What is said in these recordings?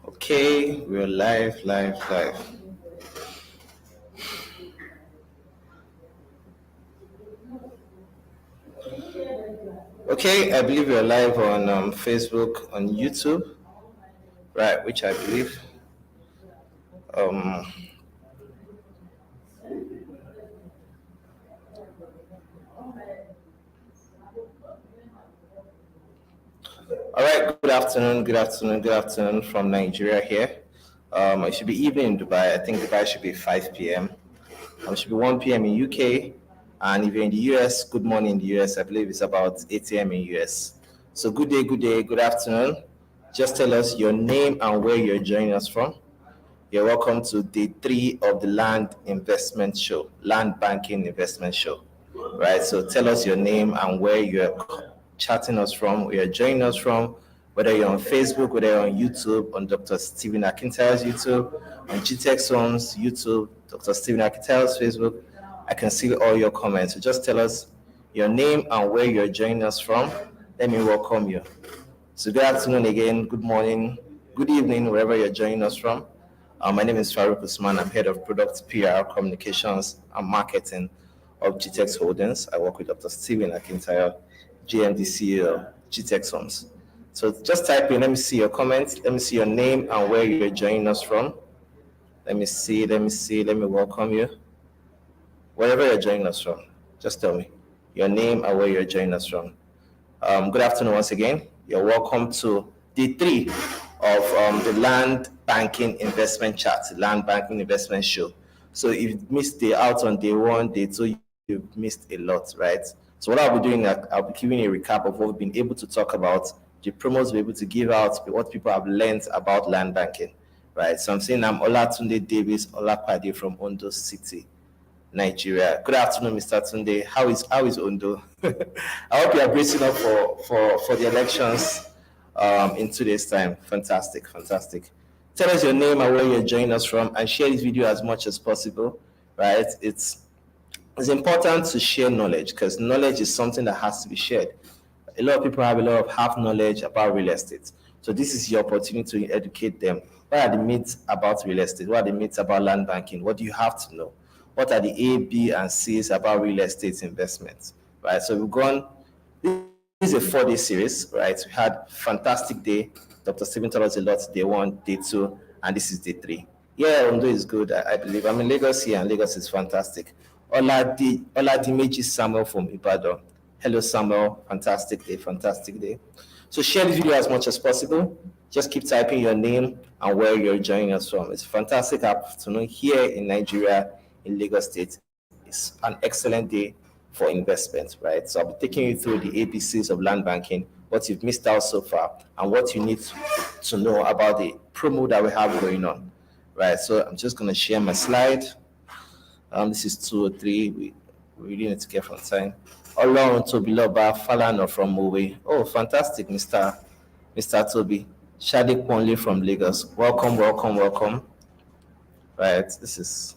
Okay, we're live. Okay, I believe we're live on Facebook, on YouTube, right? Which I believe. Um, all right. Good afternoon from Nigeria here. It should be evening in Dubai. I think Dubai should be 5 p.m. It should be 1 p.m. in UK, and if you're in the US, good morning in the US. I believe it's about 8 a.m. in US. So good day, good afternoon. Just tell us your name and where you're joining us from. You're welcome to day 3 of the Land Banking Investment Show. Right. So tell us your name and where you're chatting us from, where you're joining us from, whether you're on Facebook, whether you're on YouTube, on Dr. Stephen Akintayo's YouTube, on GTEx Homes YouTube, Dr. Stephen Akintayo's Facebook. I can see all your comments. So just tell us your name and where you're joining us from. Let me welcome you. So good afternoon again, good morning, good evening, wherever you're joining us from. My name is Farouk Usman. I'm head of product PR, communications, and marketing of GTEx Holdings. I work with Dr. Stephen Akintayo, GMD CEO, GTEx Homes. So just type in, let me see your comments, let me see your name and where you're joining us from. Let me let me welcome you. Wherever you're joining us from, just tell me your name and where you're joining us from. Good afternoon once again. You're welcome to day 3 of the Land Banking Investment Chat, Land Banking Investment Show. So if you missed out on day 1, day 2, you've missed a lot, right? So what I'll be doing, I'll be giving a recap of what we've been able to talk about, the promos we're able to give out, what people have learned about land banking, right? So I'm saying I'm Olatunde Davis Olapade from Ondo City, Nigeria. Good afternoon, Mr. Tunde. How is Ondo? I hope you are bracing up for the elections in 2 days' time. Fantastic. Tell us your name and where you're joining us from, and share this video as much as possible. Right? It's important to share knowledge, because knowledge is something that has to be shared. A lot of people have a lot of half knowledge about real estate. So this is your opportunity to educate them. What are the myths about real estate? What are the myths about land banking? What do you have to know? What are the A, B, and C's about real estate investments? Right. So we've gone. This is a 4-day series, right? We had fantastic day. Dr. Stephen told us a lot. Day 1, day 2, and this is day 3. Yeah, Ondo is good. I believe. I'm in Lagos here, and Lagos is fantastic. Oladimeji Samuel from Ibadan. Hello, Samuel. Fantastic day. So share this video as much as possible. Just keep typing your name and where you're joining us from. It's a fantastic afternoon here in Nigeria, in Lagos State. It's an excellent day for investment, right? So I'll be taking you through the ABCs of land banking, what you've missed out so far, and what you need to know about the promo that we have going on, right? So I'm just going to share my slide. This is 2 or 3. We really need to get from time. Olorun Tobiloba Falana from Mowe. Oh, fantastic, Mr. Toby. Shadi Kwanle from Lagos. Welcome. Right, this is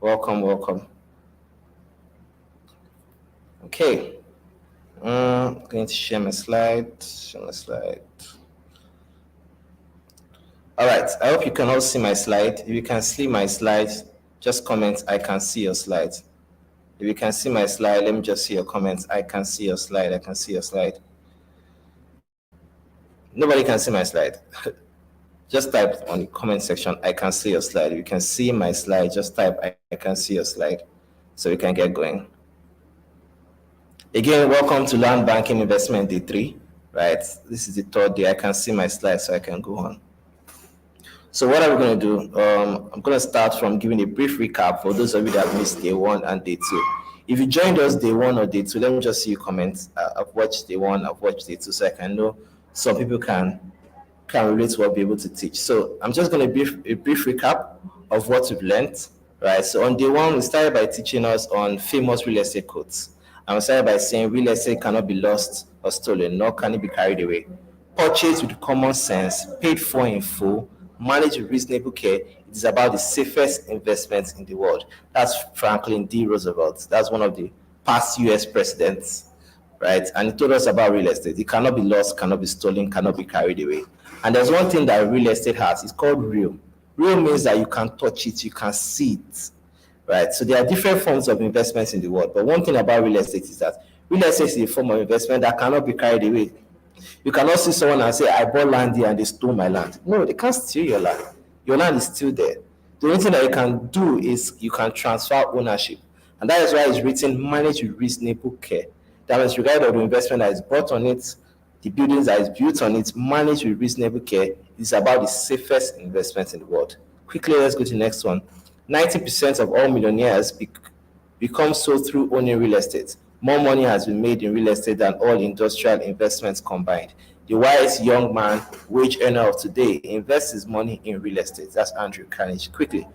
welcome. Okay. I'm going to share my slide. All right. I hope you can all see my slide. If you can see my slides, just comment, I can see your slides. If you can see my slide, let me just see your comments. I can see your slide. Nobody can see my slide. Just type on the comment section, I can see your slide. If you can see my slide, just type, I can see your slide, so we can get going. Again, welcome to Land Banking Investment Day 3, right? This is the 3rd day. I can see my slide, so I can go on. So what are we going to do? I'm going to start from giving a brief recap for those of you that missed day 1 and day 2. If you joined us day 1 or day 2, let me just see your comments. I've watched day 1, I've watched day 2, so I can know some people can relate to what we'll be able to teach. So I'm just going to give a brief recap of what we've learned, right? So on day 1, we started by teaching us on famous real estate quotes. And we started by saying real estate cannot be lost or stolen, nor can it be carried away. Purchase with common sense, paid for in full, managed with reasonable care. It is about the safest investment in the world. That's Franklin D. Roosevelt. That's one of the past US presidents. right? And he told us about real estate. It cannot be lost, cannot be stolen, cannot be carried away. And there's one thing that real estate has. It's called real. Real means that you can touch it, you can see it, right? So there are different forms of investments in the world. But one thing about real estate is that real estate is a form of investment that cannot be carried away. You cannot see someone and say, I bought land here and they stole my land. No, they can't steal your land. Your land is still there. The only thing that you can do is you can transfer ownership. And that is why it's written, manage with reasonable care. That means regardless of the investment that is bought on it, the buildings that is built on it, manage with reasonable care. It's about the safest investment in the world. Quickly, let's go to the next one. 90% of all millionaires become so through owning real estate. More money has been made in real estate than all industrial investments combined. The wise young man, wage earner of today, invests his money in real estate. That's Andrew Carnegie. Quickly,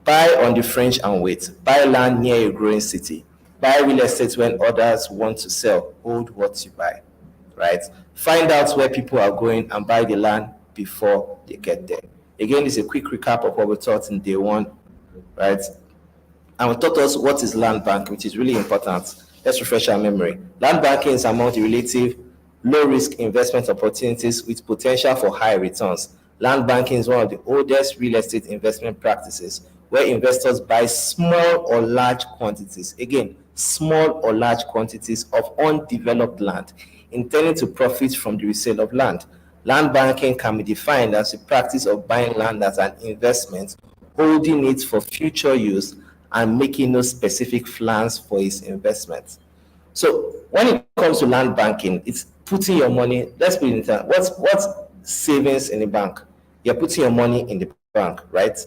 buy on the fringe and wait. Buy land near a growing city. Buy real estate when others want to sell. Hold what you buy, right? Find out where people are going and buy the land before they get there. Again, this is a quick recap of what we taught in day one, right? And we taught us what is land banking, which is really important. Let's refresh our memory. Land banking is among the relative low-risk investment opportunities with potential for high returns. Land banking is one of the oldest real estate investment practices where investors buy small or large quantities, again, small or large quantities of undeveloped land, intending to profit from the resale of land. Land banking can be defined as the practice of buying land as an investment, holding it for future use, and making no specific plans for its investment. So when it comes to land banking, it's putting your money, let's put it in time. What's savings in the bank? You're putting your money in the bank, right?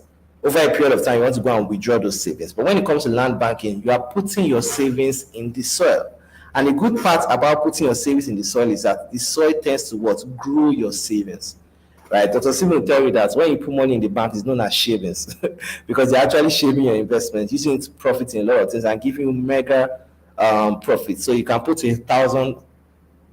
Over a period of time, you want to go and withdraw those savings. But when it comes to land banking, you are putting your savings in the soil. And the good part about putting your savings in the soil is that the soil tends to what? Grow your savings. Right? Dr. Simon will tell you that when you put money in the bank, it's known as shavings because they're actually shaving your investment, using it to profit in a lot of things and giving you mega profit. So you can put $1,000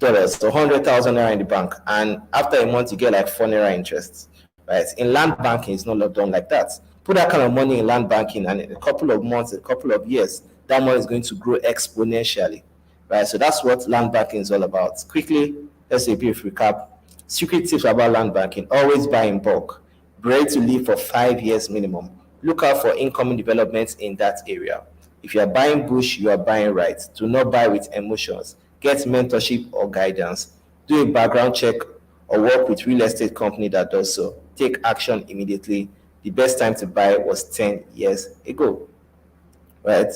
or 100,000 naira in the bank, and after a month, you get like 4 naira interest. Right? In land banking, it's not done like that. Put that kind of money in land banking, and in a couple of months, a couple of years, that money is going to grow exponentially. Right? So that's what land banking is all about. Quickly, let's say a brief recap. Secret tips about land banking: always buy in bulk. Be ready to live for 5 years minimum. Look out for incoming developments in that area. If you are buying bush, you are buying right. Do not buy with emotions. Get mentorship or guidance. Do a background check or work with real estate company that does so. Take action immediately. The best time to buy was 10 years ago. Right?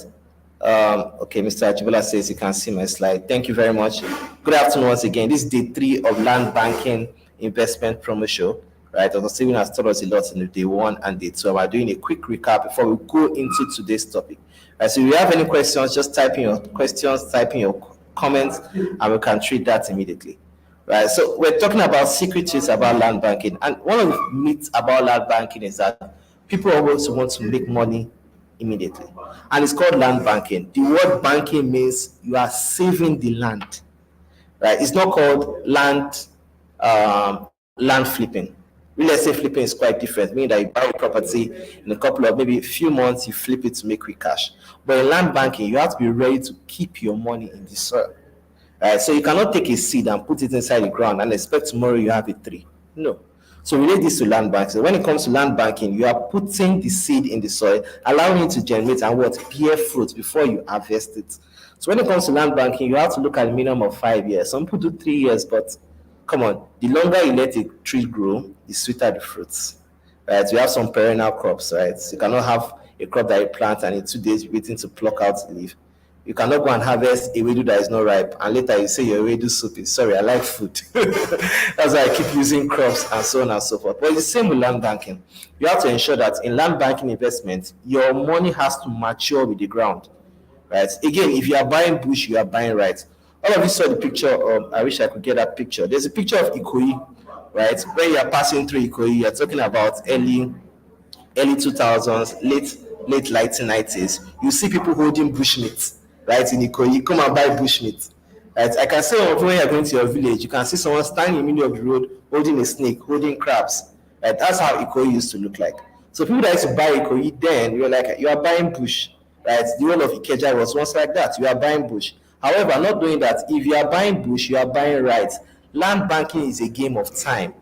Okay, Mr. Ajibola says you can see my slide. Thank you very much. Good afternoon once again. This is day 3 of Land Banking Investment Promo Show. Right, Dr. Steven has taught us a lot in the day 1 and day 2. We're doing a quick recap before we go into today's topic. Right, so if you have any questions, just type in your questions, type in your comments, and we can treat that immediately. Right, so we're talking about secret tips about land banking. And one of the myths about land banking is that people always want to make money immediately, and it's called land banking. The word banking means you are saving the land, right? It's not called land flipping. Real estate flipping is quite different, meaning that you buy a property in a couple of maybe a few months, you flip it to make quick cash. But in land banking, you have to be ready to keep your money in the soil, right? So you cannot take a seed and put it inside the ground and expect tomorrow you have a tree. No. So relate this to land banking. So when it comes to land banking, you are putting the seed in the soil, allowing it to germinate and bear fruit before you harvest it. So when it comes to land banking, you have to look at a minimum of 5 years. Some people do 3 years, but come on, the longer you let a tree grow, the sweeter the fruits. Right? We have some perennial crops, right? So you cannot have a crop that you plant and in 2 days you're waiting to pluck out the leaf. You cannot go and harvest a wedu that is not ripe, and later you say your wedu soup is sorry, I like food. That's why I keep using crops and so on and so forth. But it's the same with land banking. You have to ensure that in land banking investment, your money has to mature with the ground. Right? Again, if you are buying bush, you are buying right. All of you saw the picture of, I wish I could get that picture. There's a picture of Ikoyi, right? When you are passing through Ikoyi, you're talking about early 2000s, late 1990s. You see people holding bushmeat, right, in Ikoyi. Come and buy bushmeat. Right? I can say when you're going to your village, you can see someone standing in the middle of the road holding a snake, holding crabs. Right? That's how Ikoyi used to look like. So people that used to buy Ikoyi then, you're like, you are buying bush. Right? The whole of Ikeja was once like that. You are buying bush. However, not doing that, if you are buying bush, you are buying rights. Land banking is a game of time.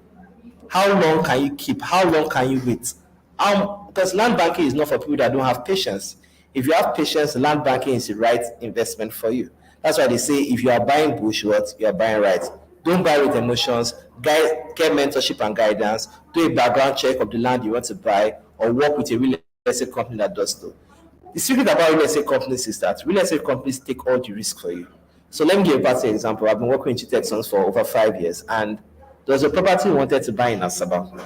How long can you keep? How long can you wait? Because land banking is not for people that don't have patience. If you have patience, land banking is the right investment for you. That's why they say if you are buying bush, what you are buying right. Don't buy with emotions. Get mentorship and guidance. Do a background check of the land you want to buy, or work with a real estate company that does so. The secret about real estate companies is that real estate companies take all the risk for you. So let me give a practical example. I've been working with Texans for over 5 years, and there was a property we wanted to buy in Asaba,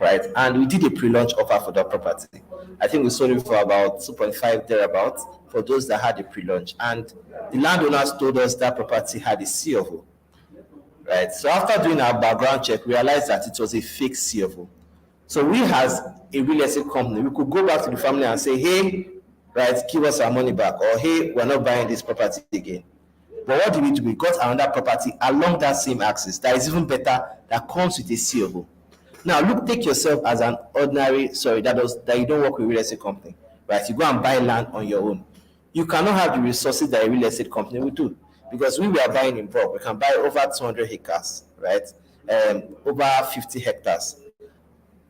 right? And we did a pre-launch offer for that property. I think we sold it for about 2.5 thereabouts for those that had a pre-launch. And the landowners told us that property had a C of O, right? So after doing our background check, we realized that it was a fake C of O. So we, as a real estate company, we could go back to the family and say, hey, right, give us our money back, or hey, we're not buying this property again. But what did we do? We got another property along that same axis that is even better, that comes with a C of O. Now, look, take yourself as an ordinary, that you don't work with a real estate company, right? You go and buy land on your own. You cannot have the resources that a real estate company will do, because we were buying in bulk. We can buy over 200 acres, right? Over 50 hectares.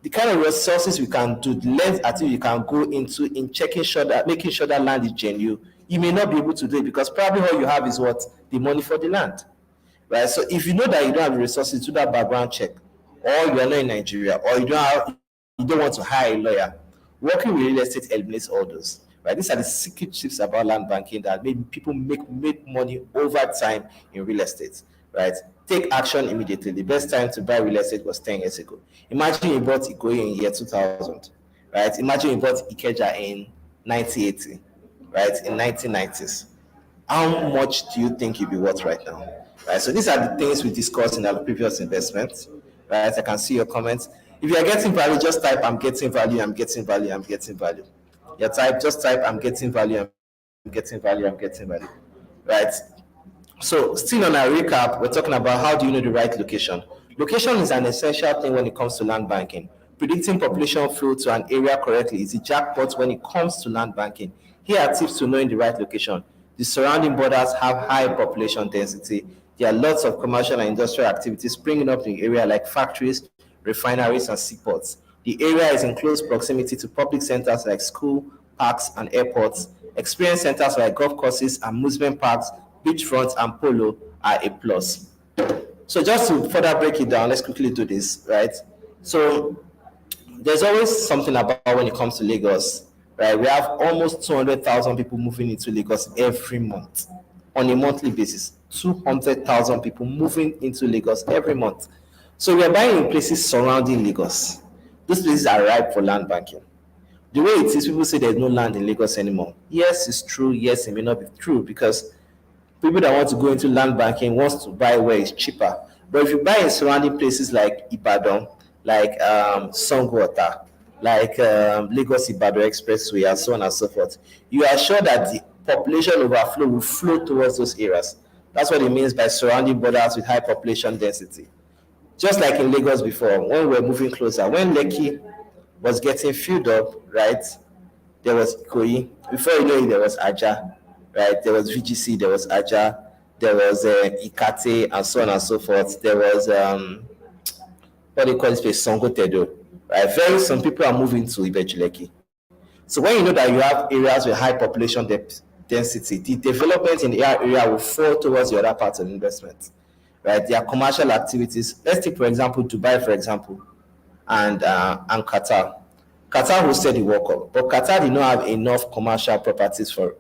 The kind of resources we can do, the length at which you can go into in making sure that land is genuine, you may not be able to do it, because probably all you have is what? The money for the land, right? So if you know that you don't have the resources to do that background check, or you are not in Nigeria, or you don't want to hire a lawyer, working with real estate eliminates all those, right? These are the secret tips about land banking that made people make money over time in real estate, right? Take action immediately. The best time to buy real estate was 10 years ago. Imagine you bought Ikoyi in year 2000, right? Imagine you bought Ikeja in 1980, right? In 1990s. How much do you think you'll be worth right now? Right. So these are the things we discussed in our previous investments. Right. I can see your comments. If you are getting value, just type I'm getting value, I'm getting value, I'm getting value. Just type I'm getting value, I'm getting value, I'm getting value. Right. So still on our recap, we're talking about how do you know the right location. Location is an essential thing when it comes to land banking. Predicting population flow to an area correctly is a jackpot when it comes to land banking. Here are tips to knowing the right location. The surrounding borders have high population density. There are lots of commercial and industrial activities springing up in the area, like factories, refineries, and seaports. The area is in close proximity to public centers like school, parks, and airports. Experience centers like golf courses, amusement parks, beachfronts, and polo are a plus. So just to further break it down, let's quickly do this, right? So there's always something about when it comes to Lagos, right? We have almost 200,000 people moving into Lagos every month on a monthly basis. 200,000 people moving into Lagos every month. So we are buying in places surrounding Lagos. Those places are ripe for land banking. The way it is, people say there's no land in Lagos anymore. Yes, it's true. Yes, it may not be true, because people that want to go into land banking wants to buy where it's cheaper. But if you buy in surrounding places like Ibadan, like Songwater, like Lagos Ibadan Expressway, and so on and so forth, you are sure that the population overflow will flow towards those areas. That's what it means by surrounding borders with high population density. Just like in Lagos before, when we were moving closer, when Lekki was getting filled up, right, there was Ikoyi. Before you know it, there was Aja, right? There was VGC, there was Aja, there was Ikate, and so on and so forth. There was, what do you call this place, Songotedo, right? Very some people are moving to Ibejuleki. So when you know that you have areas with high population density, the development in the area will fall towards the other parts of investment, right? There are commercial activities. Let's take, for example, Dubai, for example, and Qatar. Qatar hosted the World Cup, but Qatar did not have enough commercial properties for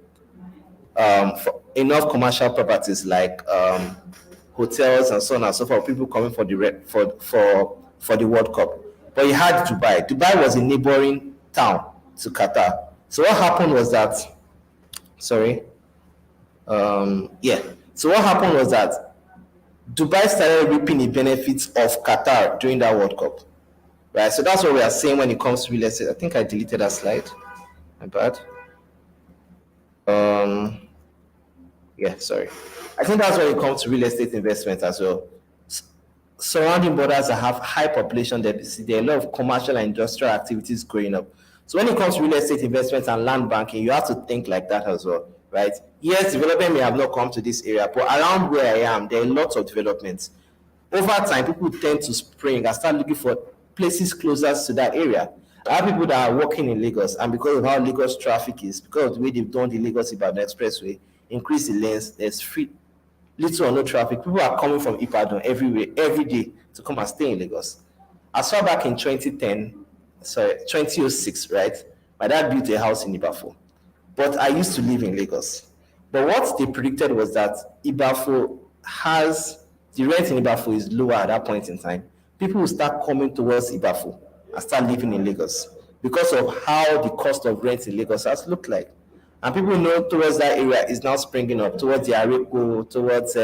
enough commercial properties like hotels and so on and so forth. People coming for the World Cup, but you had Dubai. Dubai was a neighboring town to Qatar. So what happened was that, sorry, yeah. So what happened was that Dubai started reaping the benefits of Qatar during that World Cup, right? So that's what we are saying when it comes to real estate. I think I deleted that slide. My bad. Yeah, sorry. I think that's when it comes to real estate investment as well. Surrounding borders that have high population density, there are a lot of commercial and industrial activities growing up. So when it comes to real estate investment and land banking, you have to think like that as well. right? Yes, development may have not come to this area, but around where I am, there are lots of developments. Over time, people tend to spring and start looking for places closer to that area. I have people that are working in Lagos, and because of how Lagos traffic is, because of the way they've done the Lagos Ibadan Expressway, increase the lanes, there's free little or no traffic. People are coming from Ibadan every day to come and stay in Lagos. As far back in 2006, right? My dad built a house in Ibafo, but I used to live in Lagos. But what they predicted was that Ibafo has the rent in Ibafo is lower at that point in time. People will start coming towards Ibafo and start living in Lagos because of how the cost of rent in Lagos has looked like. And people know towards that area is now springing up, towards the Areko, towards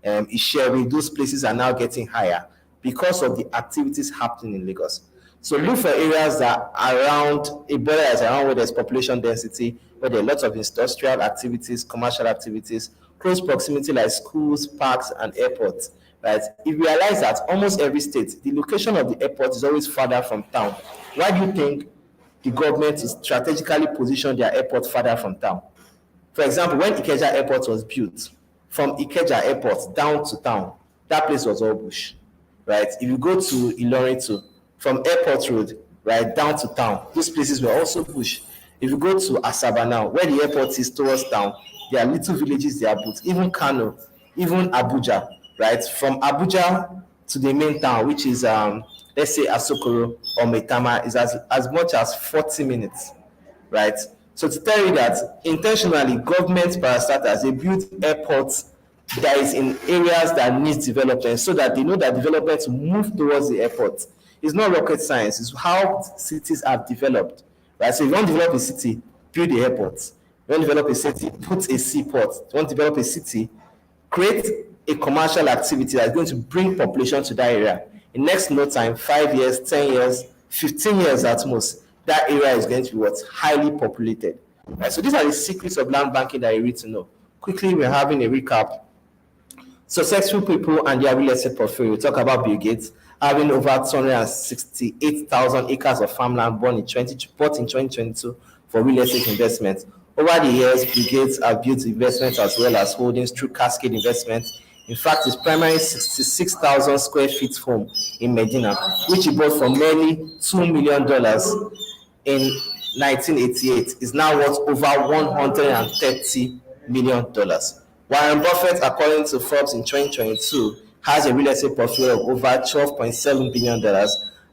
Isheri. Those places are now getting higher because of the activities happening in Lagos. So look for areas that are around a border is around where there's population density, where there are lots of industrial activities, commercial activities, close proximity like schools, parks, and airports. Right? You realize that almost every state, the location of the airport is always farther from town. Why do you think the government is strategically position their airport farther from town? For example, when Ikeja Airport was built, from Ikeja Airport down to town, that place was all bush, right? If you go to Ilorin too, from Airport Road, right, down to town, those places were also bush. If you go to Asaba now, where the airport is towards town, there are little villages they are built, even Kano, even Abuja, right? From Abuja to the main town, which is, let's say Asokoro or Maitama, is as much as 40 minutes, right? So to tell you that intentionally, government parastatals, they build airports that is in areas that need development so that they know that development will move towards the airport. It's not rocket science, it's how cities have developed, right? So if you want to develop a city, build the airport. You want to develop a city, put a seaport. You want to develop a city, create a commercial activity that's going to bring population to that area. In next no time, 5 years, 10 years, 15 years at most, that area is going to be what's highly populated. Right? So these are the secrets of land banking that you need to know. Quickly, we're having a recap. Successful people and their real estate portfolio. We talk about Bill Gates having over 268,000 acres of farmland bought in 2022 for real estate investment. Over the years, Bill Gates have built investments as well as holdings through Cascade Investments. In fact, his primary 66,000 square feet home in Medina, which he bought for nearly $2 million in 1988, is now worth over $130 million. Warren Buffett, according to Forbes in 2022, has a real estate portfolio of over $12.7 billion,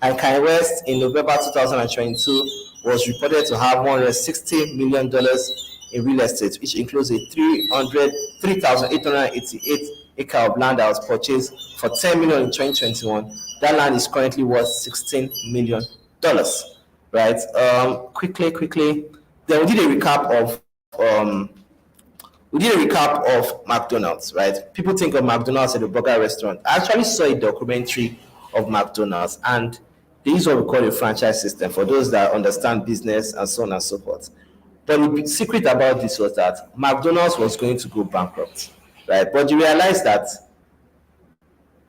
and Kanye West in November 2022 was reported to have $160 million in real estate, which includes a 3,888 acre of land that was purchased for $10 million in 2021. That land is currently worth $16 million. Right? Quickly. Then we did a recap of McDonald's, right? People think of McDonald's as a burger restaurant. I actually saw a documentary of McDonald's, and they use what we call a franchise system for those that understand business and so on and so forth. But the secret about this was that McDonald's was going to go bankrupt, right? But you realize that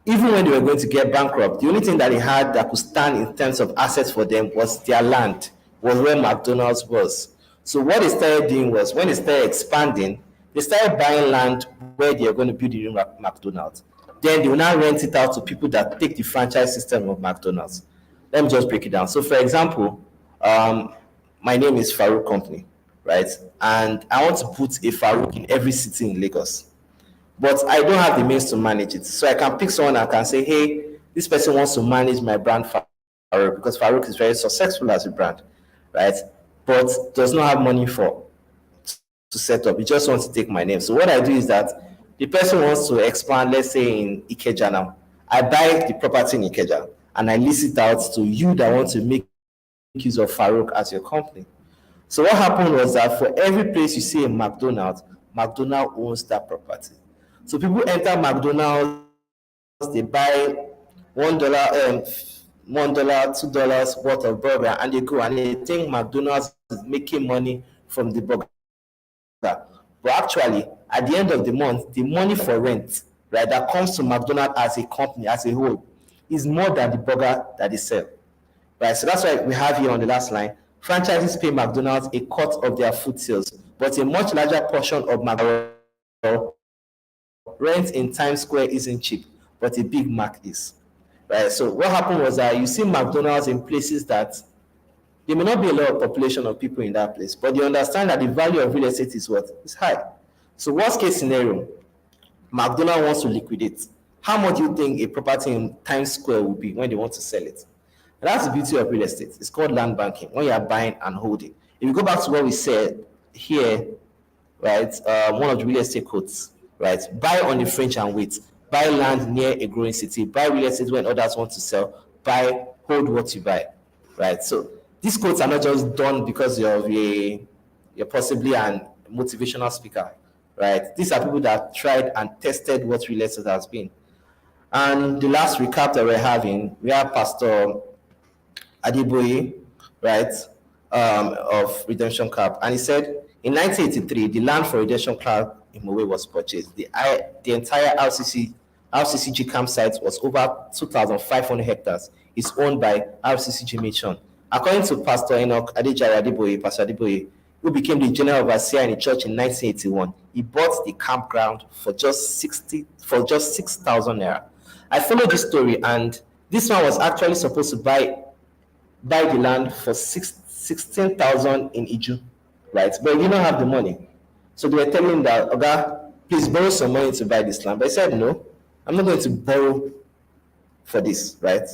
even when they were going to get bankrupt, the only thing that they had that could stand in terms of assets for them was their land, was where McDonald's was. So what they started doing was, when they started expanding, they started buying land where they are going to build the new McDonald's. Then they will now rent it out to people that take the franchise system of McDonald's. Let me just break it down. So for example, my name is Farouk Company, right? And I want to put a Farouk in every city in Lagos. But I don't have the means to manage it. So I can pick someone and can say, hey, this person wants to manage my brand Farouk, because Farouk is very successful as a brand, right? But does not have money to set up. He just wants to take my name. So what I do is that the person wants to expand, let's say in Ikeja now. I buy the property in Ikeja and I lease it out to you that want to make use of Farouk as your company. So what happened was that for every place you see a McDonald's, McDonald's owns that property. So people enter McDonald's, they buy $1, $2 worth of burger, and they go and they think McDonald's is making money from the burger. But actually, at the end of the month, the money for rent, right, that comes to McDonald's as a company, as a whole, is more than the burger that they sell. Right? So that's why we have here on the last line, franchises pay McDonald's a cut of their food sales but a much larger portion of rent in Times Square isn't cheap, but a Big Mac is. Right. So what happened was that you see McDonald's in places that there may not be a lot of population of people in that place, but they understand that the value of real estate is what? Is high. So worst case scenario, McDonald's wants to liquidate. How much do you think a property in Times Square will be when they want to sell it? And that's the beauty of real estate. It's called land banking, when you are buying and holding. If you go back to what we said here, right, one of the real estate quotes, right, buy on the fringe and wait. Buy land near a growing city. Buy real estate when others want to sell. Buy, hold what you buy, right? So these quotes are not just done because you're possibly an motivational speaker, right? These are people that tried and tested what real estate has been. And the last recap that we're having, we have Pastor Adeboye, right, of Redemption Club. And he said, in 1983, the land for Redemption Club in Mowe was purchased. The entire RCCG campsite was over 2,500 hectares. It's owned by RCCG Mission. According to Pastor Enoch Adejare Adeboye, Pastor Adeboye, who became the general overseer in the church in 1981, he bought the campground for just 6,000 naira. I followed this story, and this man was actually supposed to buy the land for 16,000 in Iju, right? But he did not have the money. So they were telling him that, Oga, please borrow some money to buy this land. But he said, no, I'm not going to borrow for this, right?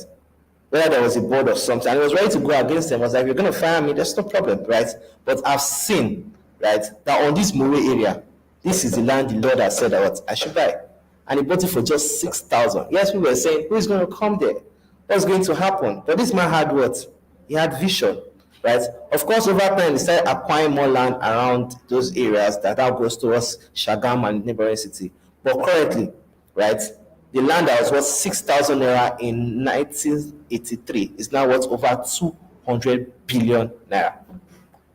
Whether there was a board or something, and he was ready to go against them. I was like, you're going to fire me, there's no problem, right? But I've seen, right, that on this Mowe area, this is the land the Lord has said that I should buy. And he bought it for just 6,000. Yes, we were saying, who is going to come there? What's going to happen? But this man had what? He had vision, right? Of course, over time, he started acquiring more land around those areas that now goes towards Shagam and neighboring city. But currently, right, the land that was worth 6,000 naira in 1983 is now worth over 200 billion naira,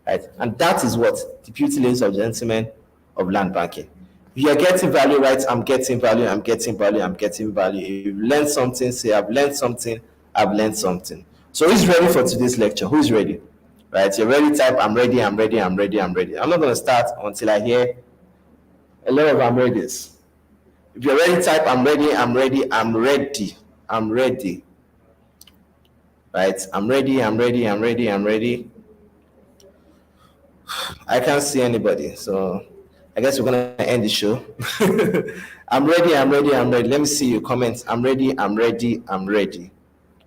right? And that is what the beauty, ladies and gentlemen, of land banking. If you are getting value, right? I'm getting value, I'm getting value, I'm getting value. If you've learned something, say, I've learned something, I've learned something. So who's ready for today's lecture? Who's ready? Right? You're ready, type, I'm ready, I'm ready, I'm ready, I'm ready. I'm not going to start until I hear a lot of I'm ready's. If you're ready, type, I'm ready, I'm ready, I'm ready, I'm ready. Right? I'm ready, I'm ready, I'm ready, I'm ready. I can't see anybody, so I guess we're going to end the show. I'm ready, I'm ready, I'm ready. Let me see your comments. I'm ready, I'm ready, I'm ready.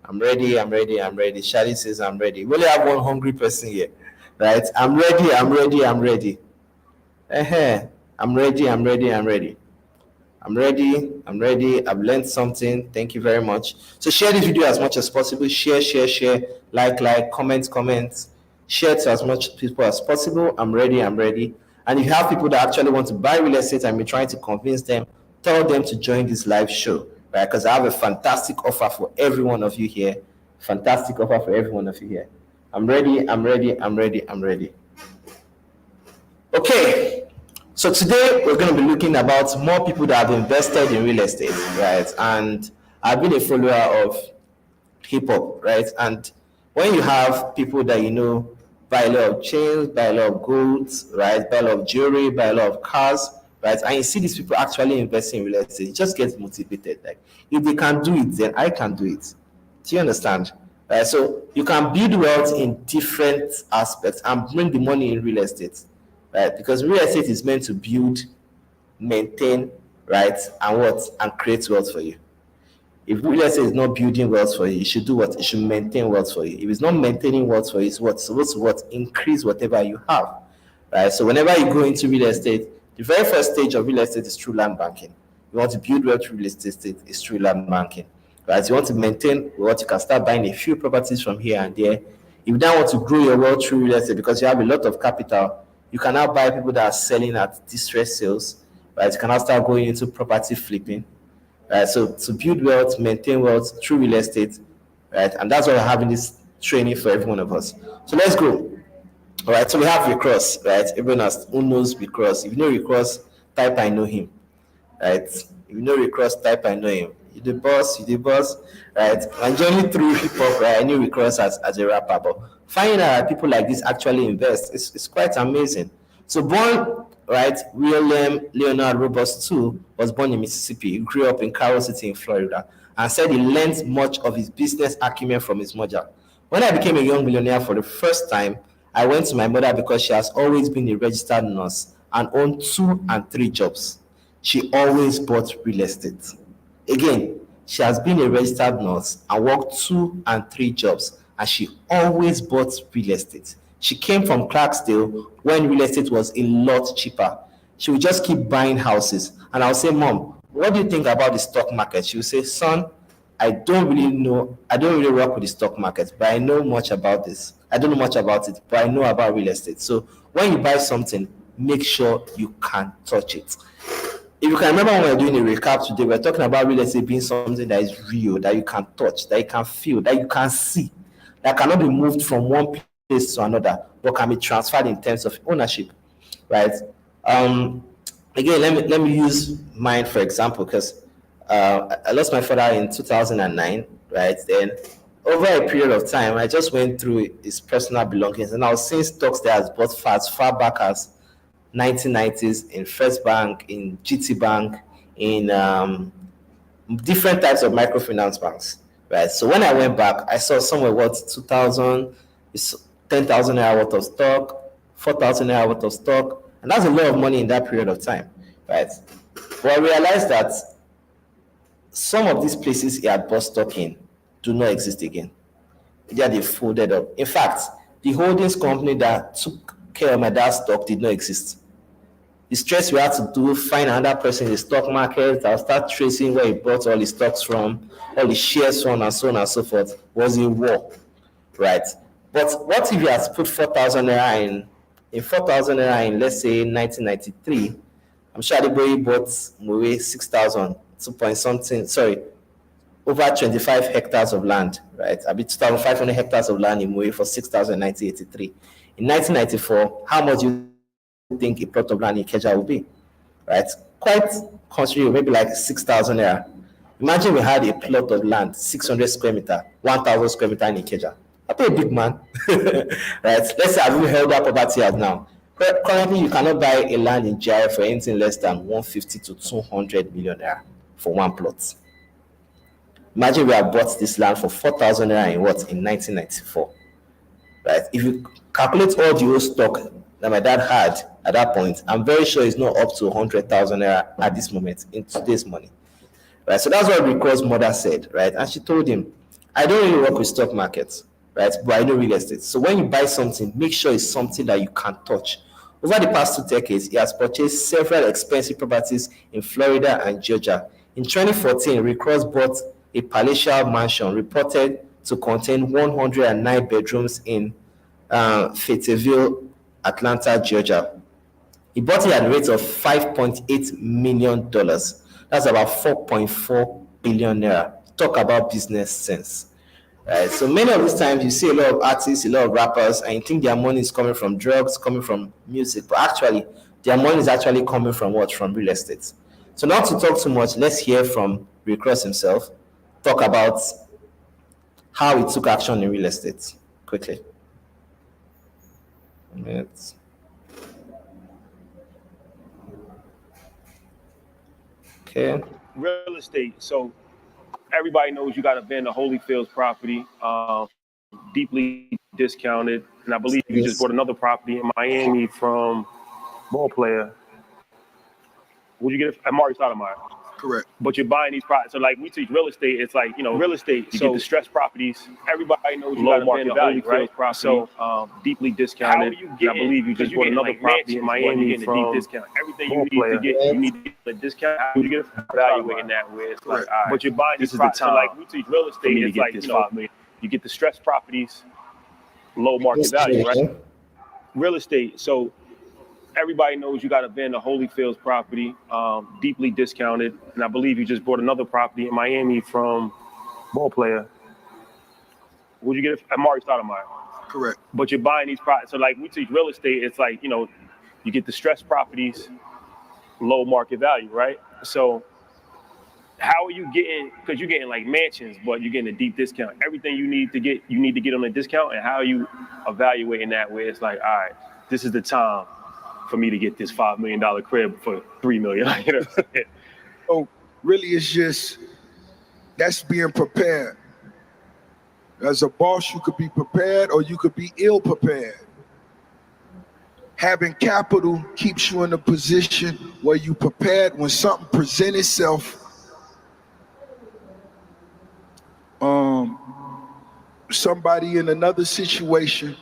I'm ready, I'm ready, I'm ready. Shadi says I'm ready. We only have one hungry person here, right? I'm ready, I'm ready, I'm ready. I'm ready, I'm ready, I'm ready. I'm ready, I'm ready. I've learned something. Thank you very much. So share this video as much as possible. Share, share, share. Like, comment. Share to as much people as possible. I'm ready, I'm ready. And if you have people that actually want to buy real estate and you're trying to convince them, tell them to join this live show, right? Because I have a fantastic offer for every one of you here. Fantastic offer for every one of you here. I'm ready, I'm ready, I'm ready, I'm ready. Okay. So today we're going to be looking about more people that have invested in real estate, right? And I've been a follower of hip hop, right? And when you have people that you know buy a lot of chains, buy a lot of goods, right? Buy a lot of jewelry, buy a lot of cars, right? And you see these people actually investing in real estate, you just get motivated. Like, if they can do it, then I can do it. Do you understand? Right? So you can build wealth in different aspects and bring the money in real estate, right? Because real estate is meant to build, maintain, right? And create wealth for you. If real estate is not building wealth for you, it should do what? It should maintain wealth for you. If it's not maintaining wealth for you, it's supposed to increase whatever you have, right? So whenever you go into real estate, the very first stage of real estate is through land banking. You want to build wealth through real estate, is through land banking, right? You want to maintain wealth, you can start buying a few properties from here and there. If you now want to grow your wealth through real estate because you have a lot of capital, you can now buy people that are selling at distress sales, right? You can now start going into property flipping. Right, so to build wealth, maintain wealth through real estate, right? And that's why we're having this training for every one of us. So let's go. All right, so we have Recross, right? Everyone who knows Recross. If you know Recross, type I know him, right? If you know Recross, type I know him. You the boss, right? And journey through hip hop, right? I knew Recross as a rapper, but finding out that people like this actually invest, it's quite amazing. So born, right, William Leonard Roberts too was born in Mississippi. He grew up in Carol City in Florida and said he learned much of his business acumen from his mother. When I became a young millionaire for the first time, I went to my mother because she has always been a registered nurse and owned 2 and 3 jobs. She always bought real estate. Again, she has been a registered nurse and worked 2 and 3 jobs, and she always bought real estate. She came from Clarksdale when real estate was a lot cheaper. She would just keep buying houses. And I'll say, Mom, what do you think about the stock market? She would say, Son, I don't really know. I don't really work with the stock market, but I know much about this. I don't know much about it, but I know about real estate. So when you buy something, make sure you can touch it. If you can remember when we were doing a recap today, we are talking about real estate being something that is real, that you can touch, that you can feel, that you can see, that cannot be moved from one place to another, but can be transferred in terms of ownership, right? Again, let me use mine for example, because I lost my father in 2009, right? Then over a period of time, I just went through his personal belongings, and I was seeing stocks that has bought far back as 1990s in First Bank, in GT Bank, in different types of microfinance banks, right? So when I went back, I saw somewhere worth 2,000, 10,000 naira worth of stock, 4,000 naira worth of stock, and that's a lot of money in that period of time, right? But I realized that some of these places he had bought stock in do not exist again. They folded up. In fact, the holdings company that took care of my dad's stock did not exist. The stress we had to do, find another person in the stock market, I'll start tracing where he bought all his stocks from, all his shares from, and so on and so forth, was a war, right? But what if you had put 4,000 naira in 4,000 naira in, let's say, 1993? I'm sure Adeboye bought Mowe 6,000, 2 point something, sorry, over 25 hectares of land, right? I mean, 2,500 hectares of land in Mowe for 6,000 in 1983. In 1994, how much do you think a plot of land in Ikeja will be, right? Quite considerable, maybe like 6,000 naira. Imagine we had a plot of land, 600 square meter, 1,000 square meter in Ikeja. I'll be a big man, right? Let's say I've held that property out now. Currently, you cannot buy a land in GI for anything less than 150 to 200 million naira for one plot. Imagine we have bought this land for 4,000 naira in what? In 1994, right? If you calculate all the old stock that my dad had at that point, I'm very sure it's not up to 100,000 naira at this moment in today's money, right? So that's what Rico's mother said, right? And she told him, I don't really work with stock markets, right? But I know real estate. So when you buy something, make sure it's something that you can touch. Over the past 2 decades, he has purchased several expensive properties in Florida and Georgia. In 2014, Rico's bought a palatial mansion reported to contain 109 bedrooms in Fayetteville, Atlanta, Georgia. He bought it at a rate of $5.8 million. That's about 4.4 billion naira. Talk about business sense. Right? So many of these times you see a lot of artists, a lot of rappers, and you think their money is coming from drugs, coming from music, but actually their money is actually coming from what? From real estate. So not to talk too much, let's hear from Rick Ross himself talk about how he took action in real estate quickly. Minutes. Okay. Real estate. So everybody knows you got to vend the Holyfields property, deeply discounted. And I believe you just bought another property in Miami from ball player. Would you get it? Amari Stoudemire. Correct. But you're buying these properties. So like we teach real estate, it's like, real estate. You get distressed proproperties. Everybody knows you got to vend the Holyfields property. So deeply discounted. How are you getting? I believe you just bought another property in Miami from deep discount. Everything you need to get, you need to get a discount. How would you get evaluating that where it's like, all right, but you're buying these properties. So like we teach real estate, it's like, you get distressed properties, low market value, right? Real estate. So everybody knows you got to vend the Holyfields property, deeply discounted. And I believe you just bought another property in Miami from ball player. Would you get it? Amari Stoudemire. Correct. But you're buying these properties. So like we teach real estate, it's like, you get distressed properties, low market value, right? So how are you getting, because you're getting like mansions, but you're getting a deep discount. Everything you need to get on a discount, and how are you evaluating that where it's like, all right, this is the time for me to get this $5 million crib for $3 million. You know what I'm saying? So really, it's just that's being prepared. As a boss, you could be prepared or you could be ill prepared. Having capital keeps you in a position where you prepared when something presents itself. Somebody in another situation,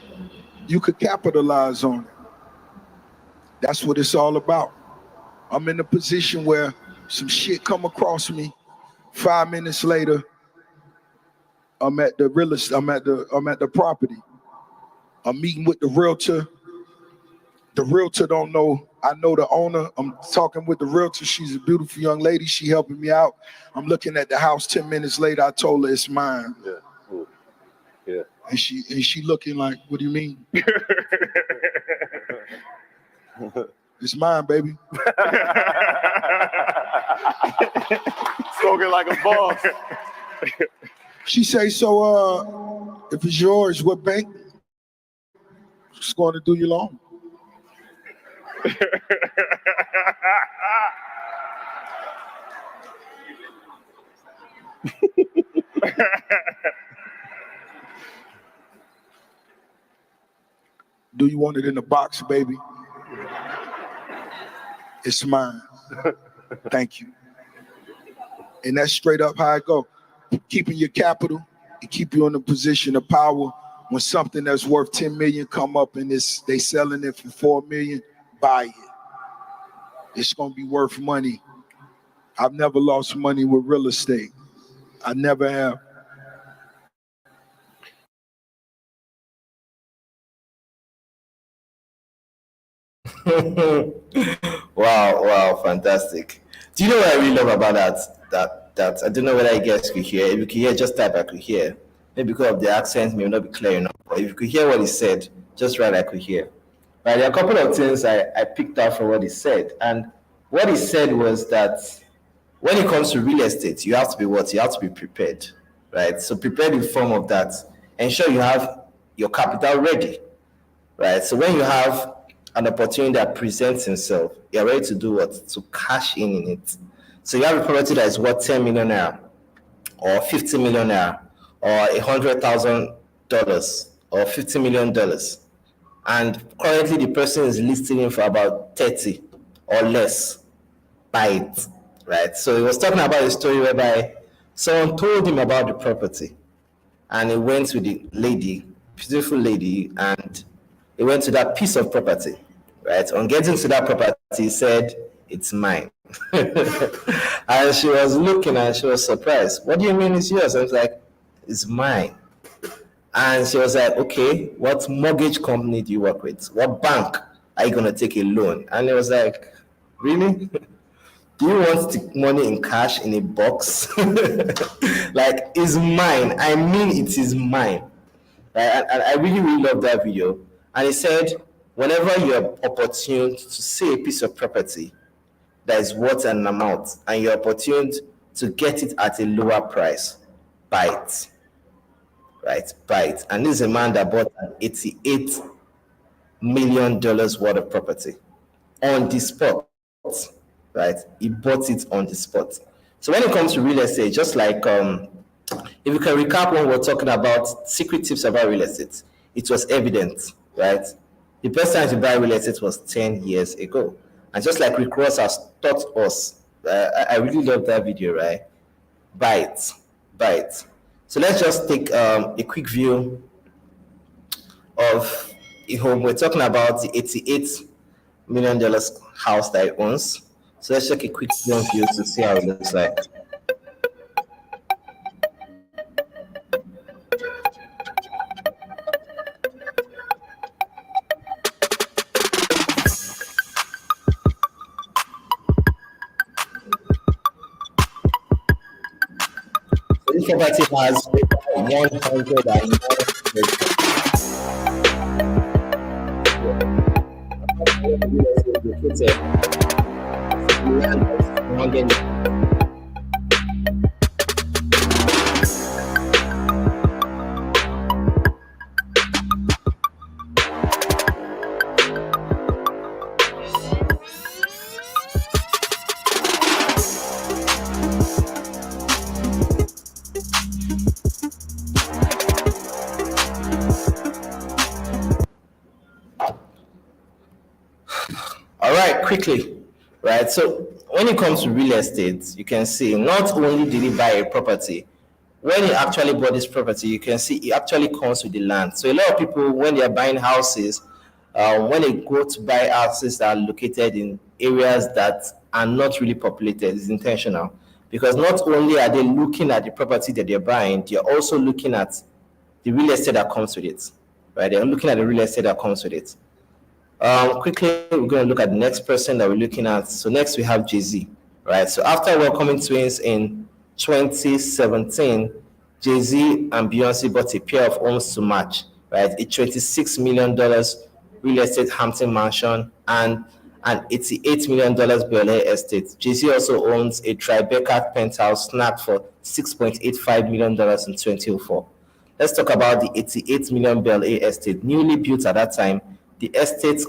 you could capitalize on it. That's what it's all about. I'm in a position where some shit come across me. 5 minutes later, I'm at the real estate. I'm at the property. I'm meeting with the realtor. The realtor don't know. I know the owner. I'm talking with the realtor. She's a beautiful young lady. She helping me out. I'm looking at the house. 10 minutes later, I told her it's mine. Yeah. Yeah. And she looking like, what do you mean? It's mine, baby. Spoken like a boss. She say, so if it's yours, what bank is going to do you loan? Do you want it in the box, baby? It's mine. Thank you. And that's straight up how I go. Keeping your capital, it keep you in a position of power. When something that's worth 10 million come up and they selling it for 4 million, buy it. It's gonna be worth money. I've never lost money with real estate. I never have. Wow, fantastic. Do you know what I really love about that I don't know whether you guys could hear. If you could hear, just type I could hear. Maybe because of the accent may not be clear enough. But if you could hear what he said, just write I could hear. Right, there are a couple of things I picked out from what he said. And what he said was that when it comes to real estate, you have to be what? You have to be prepared. Right? So prepared in form of that. Ensure you have your capital ready. Right? So when you have an opportunity that presents itself, you're ready to do what? To cash in it. So you have a property that is worth 10 million naira, or 50 million naira, or $100,000, or $50 million. And currently the person is listing it for about 30 or less. Buy it. Right? So he was talking about a story whereby someone told him about the property. And he went with the lady, beautiful lady, and he went to that piece of property. Right? On getting to that property, he said, it's mine. And she was looking and she was surprised. What do you mean it's yours? I was like, it's mine. And she was like, okay, what mortgage company do you work with? What bank are you going to take a loan? And it was like, really? Do you want the money in cash in a box? Like, it's mine. I mean, it is mine. Right? And I really, really love that video. And he said, whenever you're opportune to see a piece of property that is worth an amount and you're opportune to get it at a lower price, buy it. Right? Buy it. And this is a man that bought an $88 million worth of property on the spot. Right? He bought it on the spot. So when it comes to real estate, just like if you can recap when we're talking about secret tips about real estate, it was evident, right? The best time to buy real estate was 10 years ago. And just like Rick Ross has taught us, I really love that video, right? Buy it. Buy it. So let's just take a quick view of a home. We're talking about the $88 million house that he owns. So let's take a quick view to see how it looks like. This property has 100. quickly, right? So when it comes to real estate, you can see not only did he buy a property, when he actually bought this property, you can see it actually comes with the land. So a lot of people, when they are buying houses, when they go to buy houses that are located in areas that are not really populated, it's intentional. Because not only are they looking at the property that they're buying, they're also looking at the real estate that comes with it, right? They're looking at the real estate that comes with it. Quickly, we're going to look at the next person that we're looking at. So next we have Jay-Z, right? So after welcoming twins in 2017, Jay-Z and Beyonce bought a pair of homes to match, right? A $26 million real estate Hampton mansion and an $88 million Bel Air estate. Jay-Z also owns a Tribeca penthouse snagged for $6.85 million in 2004. Let's talk about the 88 million Bel Air estate, newly built at that time. The estate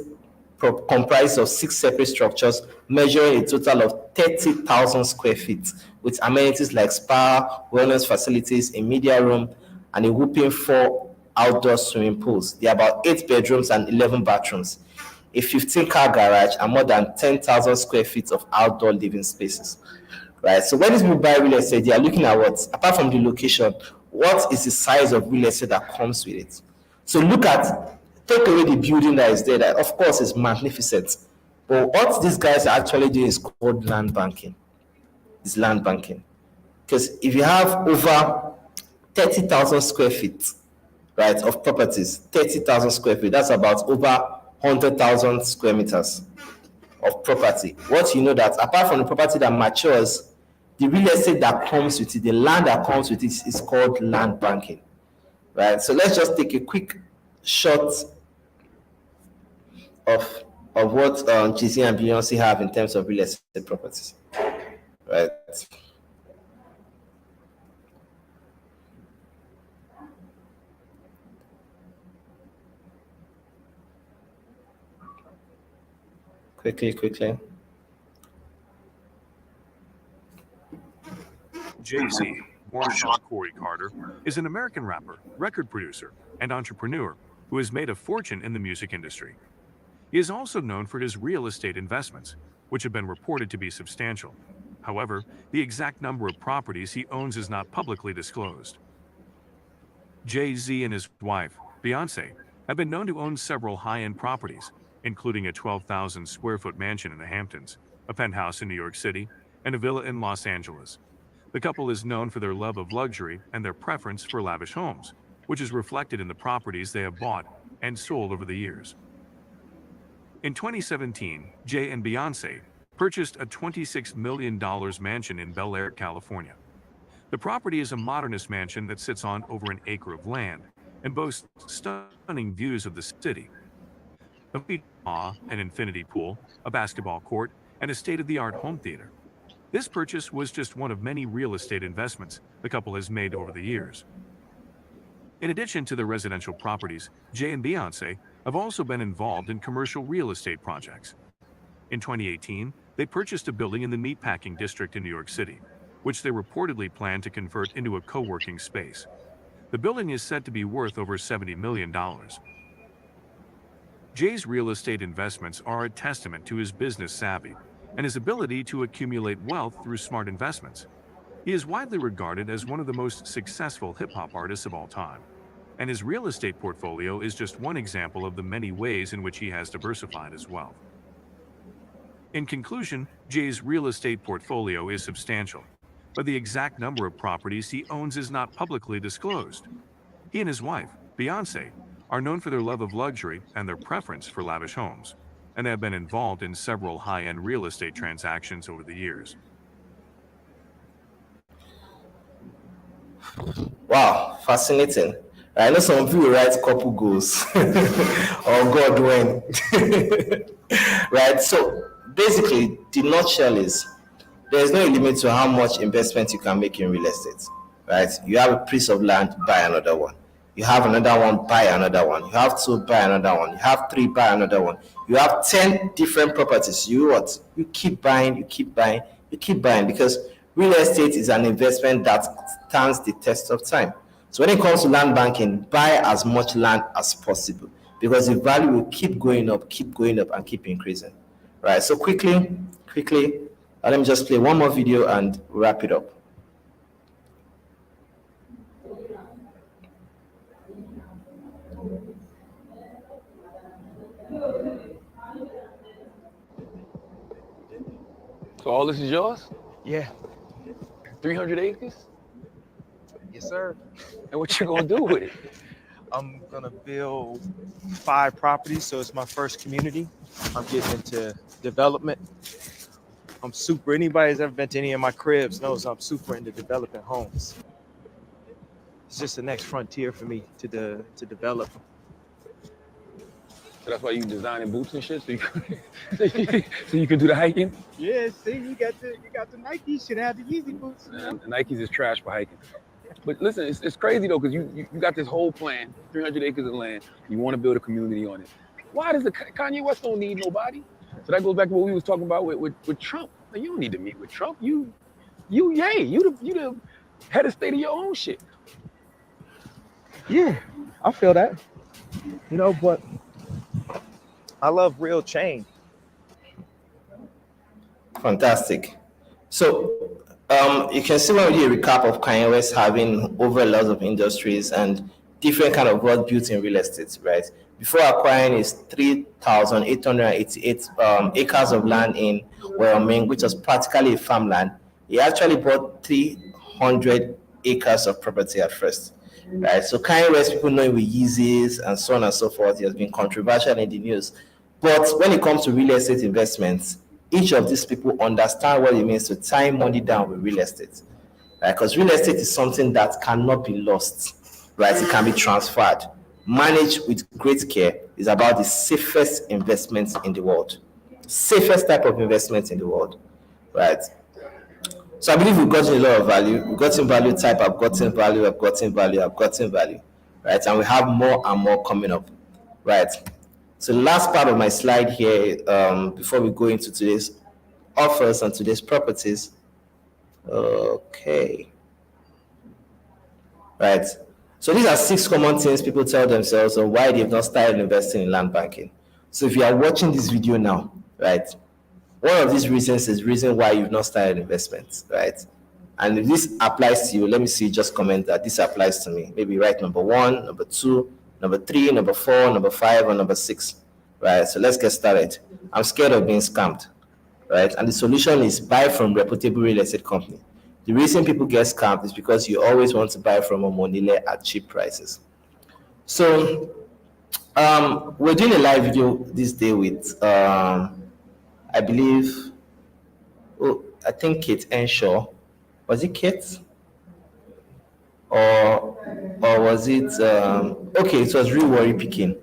comprised of 6 separate structures measuring a total of 30,000 square feet with amenities like spa, wellness facilities, a media room, and a whopping 4 outdoor swimming pools. There are about 8 bedrooms and 11 bathrooms, a 15-car garage, and more than 10,000 square feet of outdoor living spaces. Right. So when these people buy real estate, they are looking at what, apart from the location, what is the size of real estate that comes with it? So take away the building that is there, that of course is magnificent. But what these guys are actually doing is called land banking. It's land banking. Because if you have over 30,000 square feet, right, of properties, 30,000 square feet, that's about over 100,000 square meters of property. What you know that apart from the property that matures, the real estate that comes with it, the land that comes with it is called land banking, right? So let's just take a quick shot of what Jay-Z and Beyonce have in terms of real estate properties, right? Quickly. Jay-Z, born Sean Corey Carter, is an American rapper, record producer, and entrepreneur who has made a fortune in the music industry. He is also known for his real estate investments, which have been reported to be substantial. However, the exact number of properties he owns is not publicly disclosed. Jay-Z and his wife, Beyonce, have been known to own several high-end properties, including a 12,000 square foot mansion in the Hamptons, a penthouse in New York City, and a villa in Los Angeles. The couple is known for their love of luxury and their preference for lavish homes, which is reflected in the properties they have bought and sold over the years. In 2017, Jay and Beyonce purchased a $26 million mansion in Bel Air, California. The property is a modernist mansion that sits on over an acre of land and boasts stunning views of the city. A spa, an infinity pool, a basketball court, and a state-of-the-art home theater. This purchase was just one of many real estate investments the couple has made over the years. In addition to the residential properties, Jay and Beyonce have also been involved in commercial real estate projects. In 2018, they purchased a building in the Meatpacking District in New York City, which they reportedly plan to convert into a co-working space. The building is said to be worth over $70 million. Jay's real estate investments are a testament to his business savvy and his ability to accumulate wealth through smart investments. He is widely regarded as one of the most successful hip-hop artists of all time, and his real estate portfolio is just one example of the many ways in which he has diversified his wealth. In conclusion, Jay's real estate portfolio is substantial, but the exact number of properties he owns is not publicly disclosed. He and his wife, Beyonce, are known for their love of luxury and their preference for lavish homes, and have been involved in several high-end real estate transactions over the years. Wow, fascinating. I know some people write couple goals or God when. Right? So basically, the nutshell is there's no limit to how much investment you can make in real estate. Right? You have a piece of land, buy another one. You have another one, buy another one. You have 2, buy another one. You have 3, buy another one. You have 10 different properties. You keep buying, because real estate is an investment that stands the test of time. So when it comes to land banking, buy as much land as possible because the value will keep going up, and keep increasing. right? So quickly, let me just play one more video and wrap it up. So all this is yours? Yeah. 300 acres? Yes, sir. And what you gonna do with it? I'm gonna build 5 properties, so it's my first community. I'm getting into development. Anybody who's ever been to any of my cribs knows I'm super into developing homes. It's just the next frontier for me to develop. So that's why you designing boots and shit, so you can do the hiking? Yeah, see, you got the Nike, should have the Yeezy boots. Man, the Nikes is trash for hiking. But listen, it's crazy though, because you got this whole plan, 300 acres of land, you want to build a community on it. Why does Kanye West don't need nobody? So that goes back to what we was talking about with Trump. Like, you don't need to meet with Trump. You the head of state of your own shit. Yeah, I feel that. But I love real change. Fantastic. So you can see when we do a recap of Kanye West having over lots of industries and different kind of wealth built in real estate, right? Before acquiring his 3,888 acres of land in Wyoming, which was practically a farmland, he actually bought 300 acres of property at first, right? So Kanye West, people know him with Yeezys and so on and so forth. He has been controversial in the news. But when it comes to real estate investments, each of these people understand what it means to tie money down with real estate, right? Because real estate is something that cannot be lost, right? It can be transferred. Managed with great care is about the safest investments in the world. Safest type of investment in the world, right? So I believe we've gotten a lot of value. We've gotten value type, I've gotten value, right? And we have more and more coming up, right? So the last part of my slide here, before we go into today's offers and today's properties. Okay. Right. So these are 6 common things people tell themselves on why they've not started investing in land banking. So if you are watching this video now, right, one of these reasons is reason why you've not started investments, right? And if this applies to you, let me see, just comment that this applies to me. Maybe write number 1, number 2, number 3, number 4, number 5, or number 6, right? So let's get started. I'm scared of being scammed, right? And the solution is buy from reputable real estate company. The reason people get scammed is because you always want to buy from a Omonile at cheap prices. So we're doing a live video this day with, I believe, I think Kate Enshaw. Was it Kate? Or was it, okay, it was real worry picking,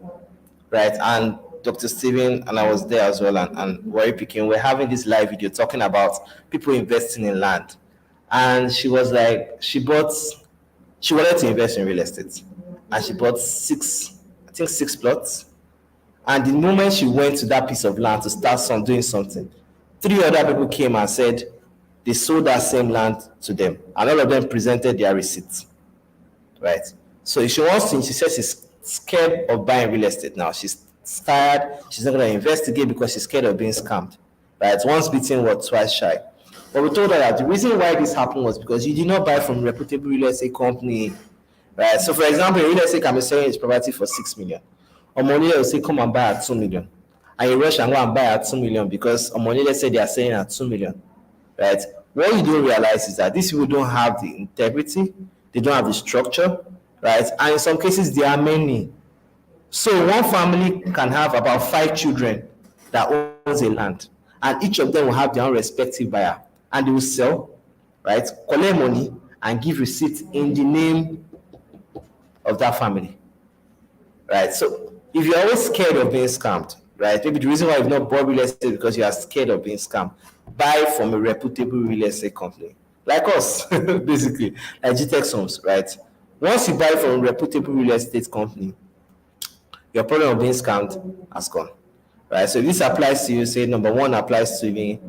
right? And Dr. Steven and I was there as well, and worry picking. We're having this live video talking about people investing in land. And she was like, she wanted to invest in real estate, and she bought 6 plots. And the moment she went to that piece of land to start doing something, 3 other people came and said they sold that same land to them, and all of them presented their receipts, right? So if she wants to, she says she's scared of buying real estate now. She's tired. She's not going to investigate because she's scared of being scammed, right? Once bitten, twice shy. But we told her that the reason why this happened was because you did not buy from a reputable real estate company, right? So, for example, a real estate can be selling its property for 6 million. Omonile will say, come and buy at 2 million. And you rush and go and buy at 2 million because Omonile said they are selling at 2 million, right? What you don't realize is that these people don't have the integrity, they don't have the structure, right? And in some cases, there are many. So one family can have about 5 children that owns a land, and each of them will have their own respective buyer, and they will sell, right? Collect money and give receipt in the name of that family, right? So if you're always scared of being scammed, right? Maybe the reason why you've not bought real estate is because you are scared of being scammed. Buy from a reputable real estate company, like us, basically, like GTEX Homes, right? Once you buy from a reputable real estate company, your problem of being scammed has gone, right? So if this applies to you, say number 1 applies to me,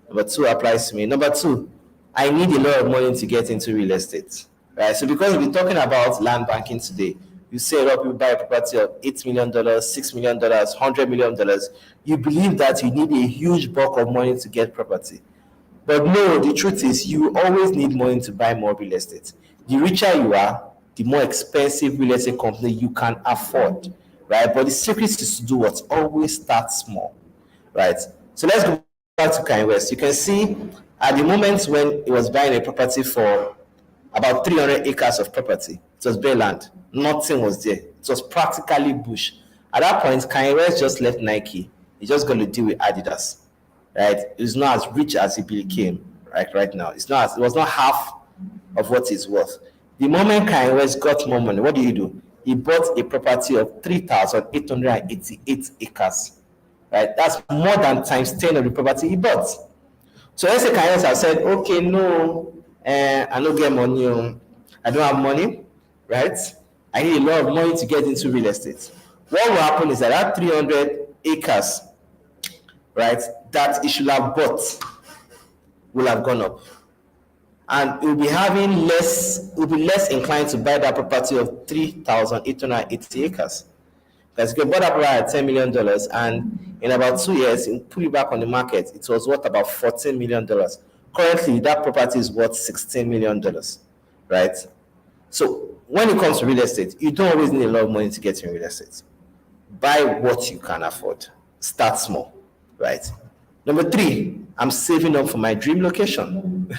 number 2 applies to me. Number 2, I need a lot of money to get into real estate, right? So because we're talking about land banking today, you say a lot of people buy a property of $8 million, $6 million, $100 million. You believe that you need a huge bulk of money to get property. But no, the truth is you always need money to buy more real estate. The richer you are, the more expensive real estate company you can afford, right? But the secret is to do what? Always start small, right? So let's go back to Kanye West. You can see at the moment when he was buying a property for about 300 acres of property, it was bare land. Nothing was there. It was practically bush. At that point, Kanye West just left Nike. He's just going to deal with Adidas, right? He's not as rich as he became, right now. It was not half of what he's worth. The moment Kanye West got more money, what do? He bought a property of 3,888 acres, right? That's more than times 10 of the property he bought. So let's say Kanye West has said, okay, no, I don't get money, I don't have money, right? I need a lot of money to get into real estate. What will happen is that 300 acres, right, that he should have bought will have gone up. And he'll be less inclined to buy that property of 3,880 acres. Because he bought that property at $10 million, and in about 2 years, he'll put it back on the market. It was worth about $14 million. Currently, that property is worth $16 million, right? So when it comes to real estate, you don't always need a lot of money to get in real estate. Buy what you can afford. Start small, right? Number 3, I'm saving up for my dream location,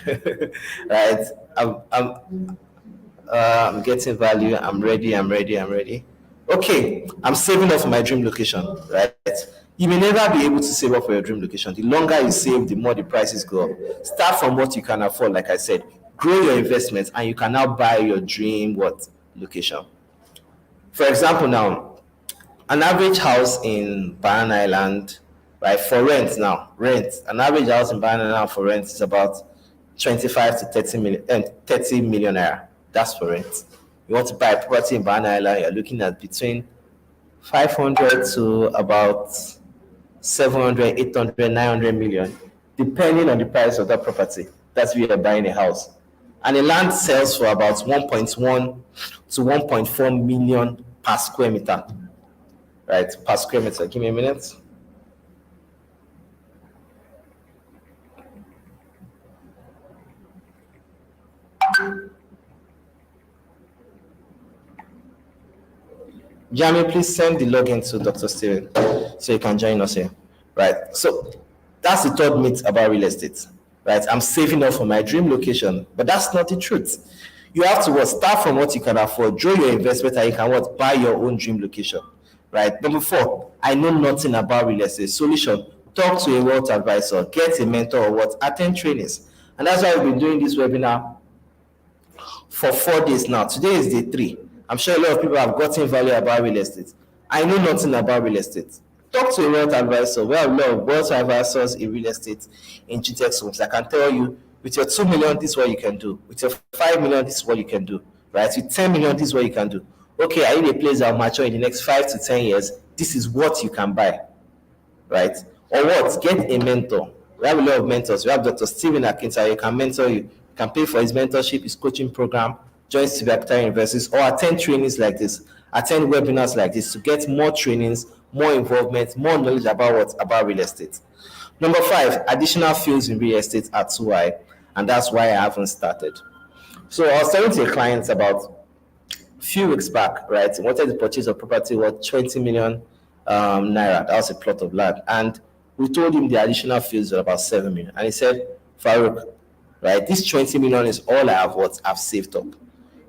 right? I'm getting value. I'm ready. Okay, I'm saving up for my dream location, right? You may never be able to save up for your dream location. The longer you save, the more the prices go up. Start from what you can afford, like I said. Grow your investments, and you can now buy your dream location. For example, now, an average house in Banana Island, right, for rent, an average house in Banana Island for rent is about 25 to 30 million naira. That's for rent. You want to buy a property in Banana Island, you're looking at between 500 to about 700, 800, 900 million, depending on the price of that property. That's where you're buying a house. And the land sells for about 1.1 to 1.4 million per square meter, right? Per square meter. Give me a minute. Jamie, please send the login to Dr. Steven so you can join us here. Right. So that's the third myth about real estate. Right. I'm saving up for my dream location, but that's not the truth. You have to start from what you can afford, draw your investment, and you can buy your own dream location. Right. Number 4, I know nothing about real estate. Solution: talk to a wealth advisor, get a mentor, or attend trainings. And that's why we've been doing this webinar for 4 days now. Today is day 3. I'm sure a lot of people have gotten value about real estate. I know nothing about real estate. Talk to a wealth advisor. We have a lot of wealth advisors in real estate in GTX homes. I can tell you, with your 2 million, this is what you can do. With your 5 million, this is what you can do. Right? With 10 million, this is what you can do. Okay, I need a place that will mature in the next 5 to 10 years. This is what you can buy. Right? Or get a mentor. We have a lot of mentors. We have Dr. Steven Akinta. He can mentor you. You can pay for his mentorship, his coaching program, join Civic Universities, or attend trainings like this, attend webinars like this to get more trainings, more involvement, more knowledge about real estate. Number 5, additional fees in real estate are too high, and that's why I haven't started. So I was talking to a client about a few weeks back, right? He wanted to purchase a property worth 20 million naira. That was a plot of land, and we told him the additional fees were about 7 million, and he said, Farouk, right, this 20 million is all I've saved up.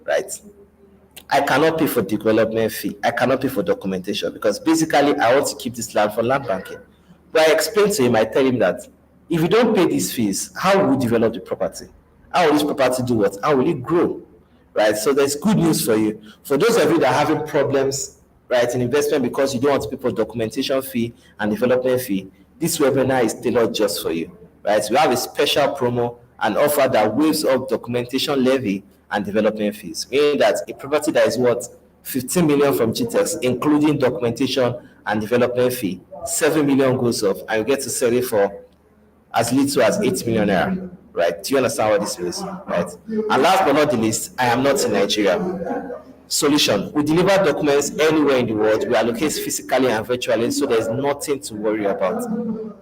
Right, I cannot pay for development fee. I cannot pay for documentation because basically I want to keep this land for land banking. But I explained to him, I tell him that if you don't pay these fees, how will we develop the property? How will this property do what? How will it grow? Right. So there's good news for you. For those of you that are having problems, right, in investment because you don't want to pay for documentation fee and development fee, this webinar is tailored just for you. Right. So we have a special promo and offer that waives off documentation levy and development fees, meaning that a property that is worth 15 million from GTEX, including documentation and development fee, 7 million goes off, and you get to sell it for as little as 8 million naira. Right? Do you understand what this means? Right? And last but not the least, I am not in Nigeria. Solution: we deliver documents anywhere in the world. We allocate physically and virtually, so there's nothing to worry about.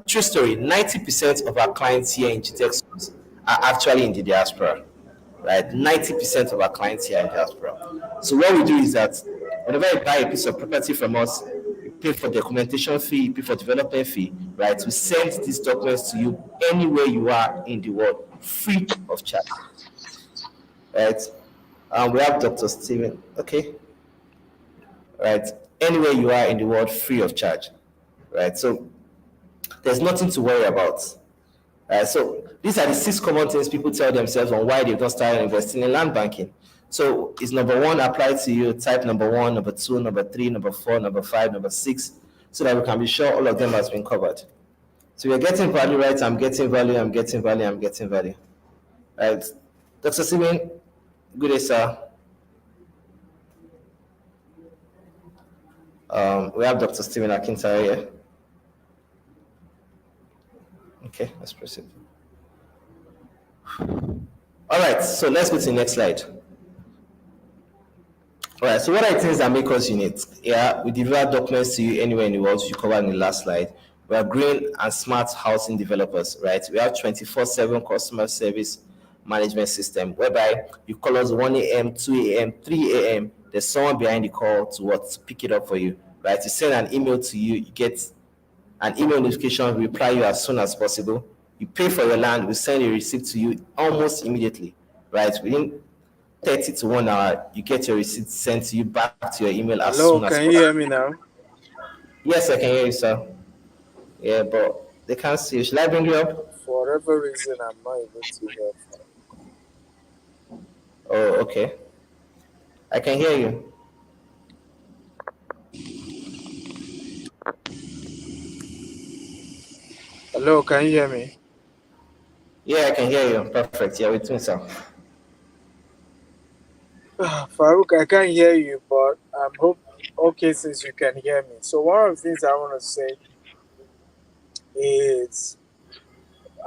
True story: 90% of our clients here in GTX are actually in the diaspora. Right, 90% of our clients here in diaspora. So what we do is that whenever you buy a piece of property from us, you pay for documentation fee, you pay for development fee. Right, we send these documents to you anywhere you are in the world, free of charge. Right. We have Dr. Steven. Okay. Right. Anywhere you are in the world, free of charge. Right. So there's nothing to worry about. So these are the 6 common things people tell themselves on why they've not started investing in land banking. So is number one applied to you? Type number one, number two, number three, number four, number five, number six, so that we can be sure all of them has been covered. So we're getting value, right? I'm getting value, I'm getting value, I'm getting value. Right. Dr. Steven, good day, sir. We have Dr. Steven Akintara here. Okay, let's proceed. All right, so let's go to the next slide. All right, so what are the things that make us unique? Yeah, we deliver documents to you anywhere in the world, you covered in the last slide. We are green and smart housing developers, right? We have 24/7 customer service management system, whereby you call us 1 a.m., 2 a.m., 3 a.m., there's someone behind the call to pick it up for you, right? You send an email to you, you get an email notification, we reply you as soon as possible. You pay for your land, we send a receipt to you almost immediately, right? Within 30 to 1 hour, you get your receipt sent to you back to your email as Hello, soon as can possible. you hear me now? Yes, I can hear you, sir. Yeah, but they can't see you. Should I bring you up? For whatever reason, I'm not able to hear. Oh, okay. I can hear you. Hello, can you hear me? Yeah, I can hear you. Perfect. Yeah, with me, sir. Farouk, I can't hear you, but I'm okay since you can hear me. So one of the things I want to say is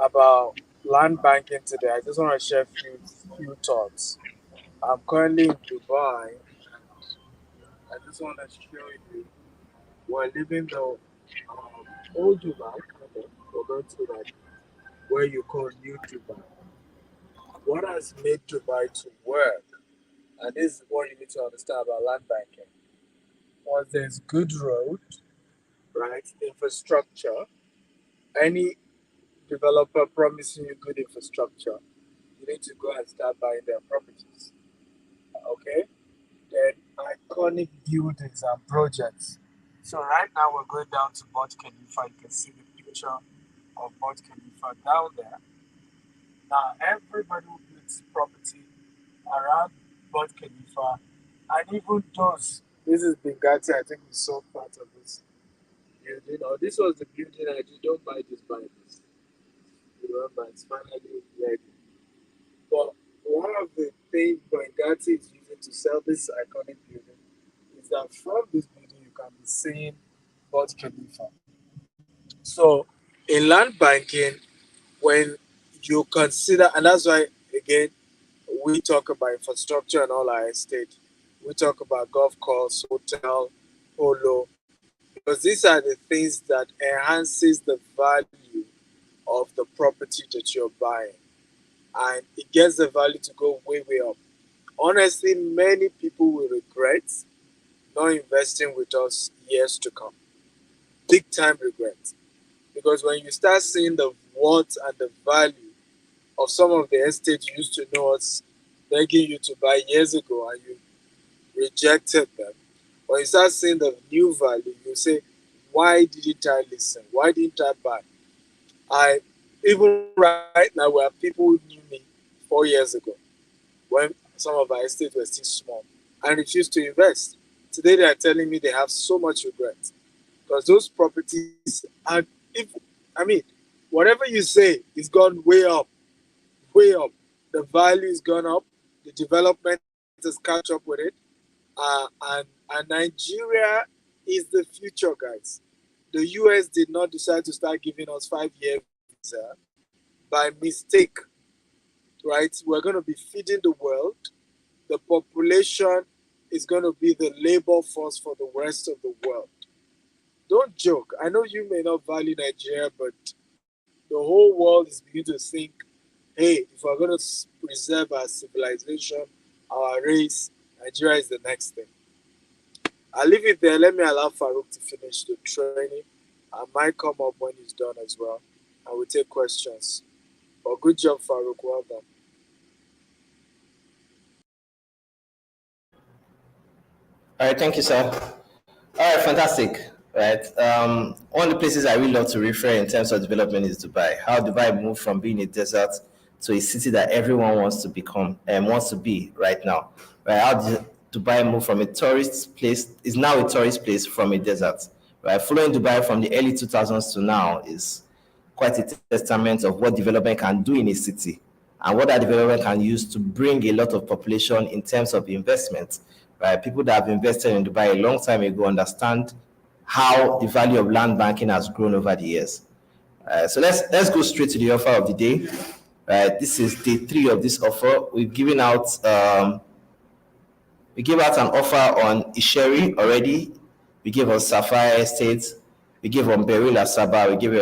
about land banking today. I just want to share a few thoughts. I'm currently in Dubai, and I just want to show you we're living the old Dubai, kind of. We're going to like where you call New Dubai. What has made Dubai to work? And this is what you need to understand about land banking. Once there's good road, right, infrastructure, any developer promising you good infrastructure, you need to go and start buying their properties. Okay? Then iconic buildings and projects. So right now we're going down to Burj Khalifa. You can see the picture of Burj Khalifa down there. Now everybody who builds property around Burj Khalifa, and even those. This is Benghazi. I think we saw part of this building. Or this was the building. I did don't buy this. Remember, it's finally ready. But one of the things Benghazi is using to sell this iconic building is that from this building you can be seeing Burj Khalifa. So in land banking, when you consider, and that's why again we talk about infrastructure and all our estate. We talk about golf course, hotel, polo, because these are the things that enhances the value of the property that you're buying, and it gets the value to go way, way up. Honestly, many people will regret not investing with us years to come. Big time regret, because when you start seeing the worth and the value of some of the estates you used to know us begging you to buy years ago and you rejected them, when you start seeing the new value, you say, why didn't I listen? Why didn't I buy? I even right now we have people who knew me 4 years ago when some of our estates were still small and refused to invest. Today they are telling me they have so much regret because those properties are, if I mean, whatever you say is gone way up, way up. The value is gone up. The development has catch up with it. And Nigeria is the future, guys. The US did not decide to start giving us 5-year visa by mistake, right? We're going to be feeding the world. The population is going to be the labor force for the rest of the world. Don't joke. I know you may not value Nigeria, but the whole world is beginning to think, hey, if we're going to preserve our civilization, our race, Nigeria is the next thing. I'll leave it there. Let me allow Farouk to finish the training. I might come up when he's done as well. I will take questions. But good job, Farouk. Well done. All right, thank you, sir. All right, fantastic. Right. One of the places I really love to refer in terms of development is Dubai. How Dubai moved from being a desert to a city that everyone wants to become and wants to be right now. Right. How Dubai moved from a tourist place is now a tourist place from a desert. Right. Following Dubai from the early 2000s to now is quite a testament of what development can do in a city and what that development can use to bring a lot of population in terms of investment. Right? People that have invested in Dubai a long time ago understand how the value of land banking has grown over the years. So let's go straight to the offer of the day. This is day 3 of this offer. We gave out an offer on Isheri already. We gave on Sapphire Estate. We gave on Beryl Asaba. We gave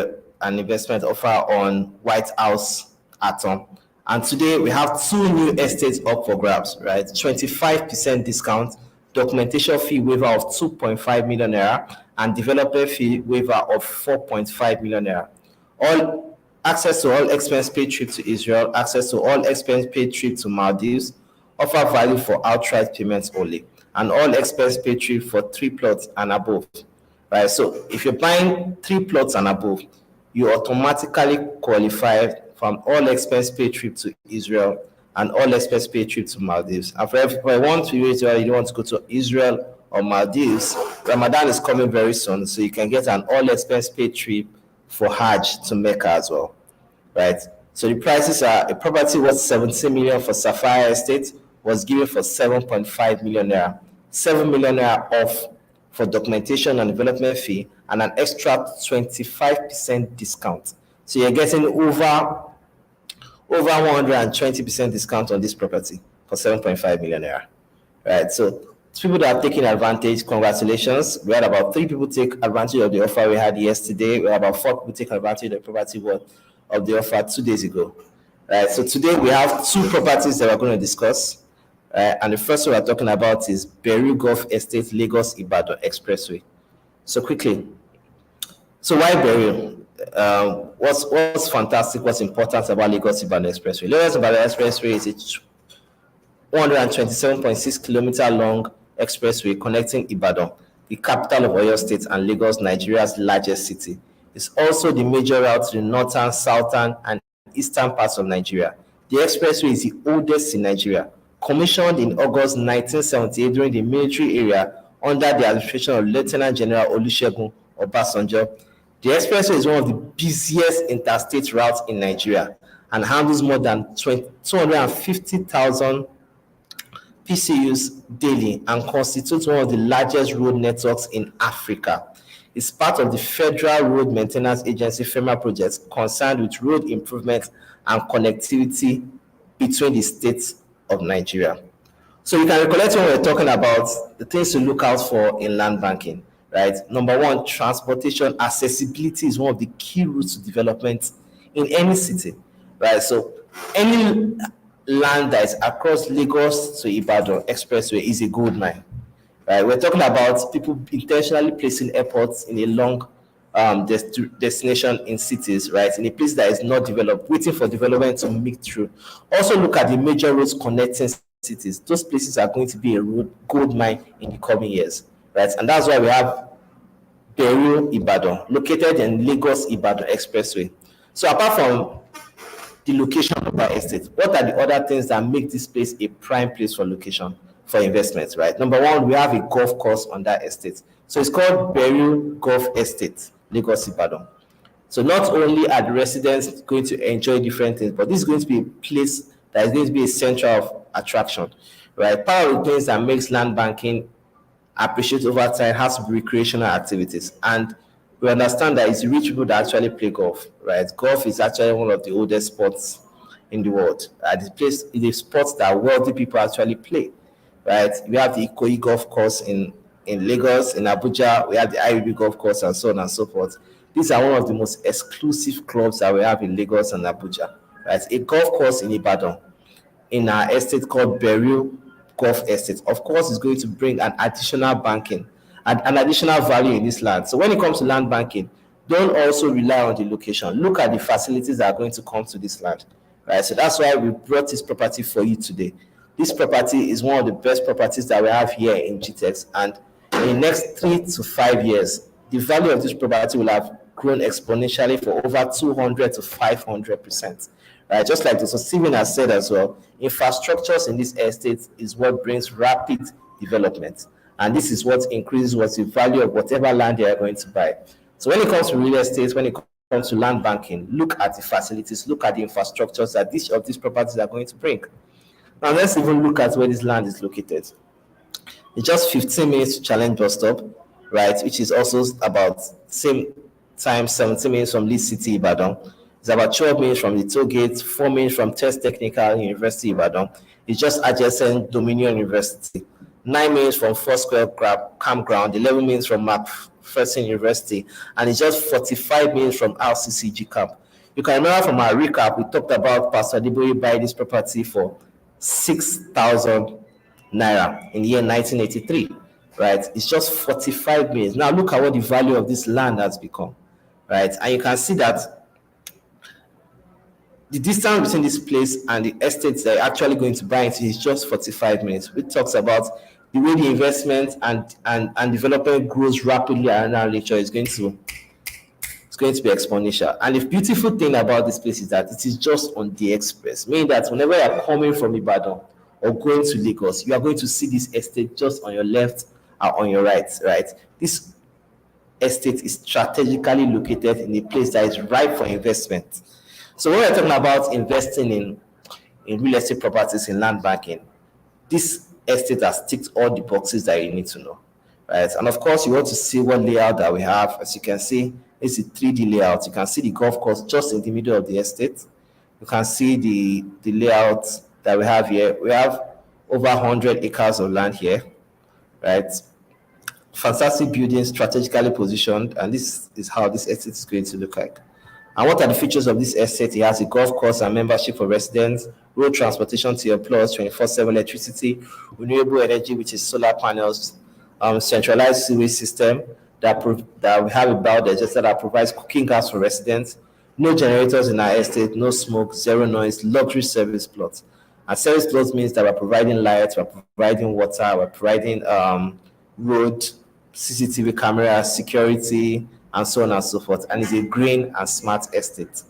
an investment offer on White House Atom. And today we have 2 new estates up for grabs, right? 25% discount, documentation fee waiver of 2.5 million naira, and developer fee waiver of 4.5 million naira. All access to all expense paid trip to Israel, access to all expense paid trip to Maldives, offer value for outright payments only, and all expense paid trip for 3 plots and above. Right? So if you're buying 3 plots and above, you automatically qualify from all expense paid trip to Israel and all expense paid trip to Maldives. And for everyone to Israel, you don't want to go to Israel or Maldives, Ramadan is coming very soon, so you can get an all expense paid trip for Hajj to Mecca as well. Right? So the prices are: a property worth 17 million for Sapphire Estate was given for 7.5 million naira, 7 million naira off for documentation and development fee, and an extra 25% discount. So you're getting over 120% discount on this property for 7.5 million naira. Right. So people that are taking advantage, congratulations. We had about 3 people take advantage of the offer we had yesterday. We had about 4 people take advantage of the property worth of the offer 2 days ago. Right. So today we have 2 properties that we're going to discuss. And the first one we're talking about is Beru Golf Estate, Lagos Ibadan Expressway. So quickly, so why Beru? What's fantastic, what's important about Lagos Ibadan Expressway? Lagos Ibadan Expressway is a 127.6 kilometer long expressway connecting Ibadan, the capital of Oyo State, and Lagos, Nigeria's largest city. It's also the major route to the northern, southern, and eastern parts of Nigeria. The expressway is the oldest in Nigeria, commissioned in August 1978 during the military era under the administration of Lieutenant General Olusegun Obasanjo. The expressway is one of the busiest interstate routes in Nigeria and handles more than 250,000 PCUs daily and constitutes one of the largest road networks in Africa. It's part of the Federal Road Maintenance Agency FEMA projects concerned with road improvement and connectivity between the states of Nigeria. So you can recollect when we're talking about the things to look out for in land banking, right? Number 1, transportation accessibility is one of the key routes to development in any city, right? So any land that is across Lagos to Ibadan Expressway is a gold mine, right? We're talking about people intentionally placing airports in a long destination in cities, right? In a place that is not developed, waiting for development to make through. Also look at the major roads connecting cities. Those places are going to be a gold mine in the coming years, right? And that's why we have Beru Ibadan, located in Lagos Ibadan Expressway. So apart from the location of that estate, what are the other things that make this place a prime place for location for investments, right? Number 1, we have a golf course on that estate. So it's called Beru Golf Estate, Lagos Ibadan. So not only are the residents going to enjoy different things, but this is going to be a place that is going to be a center of attraction, right? Part of the things that makes land banking appreciate over time has to be recreational activities. And we understand that it's rich people that actually play golf, right? Golf is actually one of the oldest sports in the world. The place is a sport that wealthy people actually play, right? We have the Ikoyi Golf Course in Lagos, in Abuja. We have the IUB Golf Course, and so on and so forth. These are one of the most exclusive clubs that we have in Lagos and Abuja, right? A golf course in Ibadan, in our estate called Burial Golf Estate, of course, is going to bring an additional banking and an additional value in this land. So when it comes to land banking, don't also rely on the location. Look at the facilities that are going to come to this land, right? So that's why we brought this property for you today. This property is one of the best properties that we have here in GTEX, and in the next 3 to 5 years, the value of this property will have grown exponentially for over 200 to 500%. Right? Just like Dr. Steven has said as well, infrastructures in this estate is what brings rapid development. And this is what increases what's the value of whatever land they are going to buy. So when it comes to real estate, when it comes to land banking, look at the facilities, look at the infrastructures that each of these properties are going to bring. Now let's even look at where this land is located. It's just 15 minutes to Challenge bus stop, right? Which is also about same time 17 minutes from Leeds City, Ibadan. It's about 12 minutes from the toll gate, 4 minutes from Test Technical University, Ibadan. It's just adjacent Dominion University. 9 minutes from Foursquare Campground, 11 minutes from McPherson University, and it's just 45 minutes from RCCG Camp. You can remember from our recap, we talked about Pastor Adeboye buying this property for 6,000 naira in the year 1983, right? It's just 45 minutes. Now look at what the value of this land has become, right? And you can see that the distance between this place and the estates they're actually going to buy into is just 45 minutes, which talks about the way the investment and development grows rapidly around our nature is going to be exponential. And the beautiful thing about this place is that it is just on the express, meaning that whenever you are coming from Ibadan or going to Lagos, you are going to see this estate just on your left or on your right, right? This estate is strategically located in a place that is ripe for investment. So when we're talking about investing in real estate properties in land banking, this estate has ticked all the boxes that you need to know, right? And of course, you want to see what layout that we have. As you can see, it's a 3D layout. You can see the golf course just in the middle of the estate. You can see the layout that we have here. We have over 100 acres of land here, right? Fantastic building, strategically positioned, and this is how this estate is going to look like. And what are the features of this estate? It has a golf course and membership for residents, road transportation to your plots, 24/7 electricity, renewable energy, which is solar panels, centralized sewage system that we have about digester that provides cooking gas for residents, no generators in our estate, no smoke, zero noise, luxury service plots. And service plots means that we're providing lights, we're providing water, we're providing road, CCTV cameras, security, and so on and so forth. And it's a green and smart estate,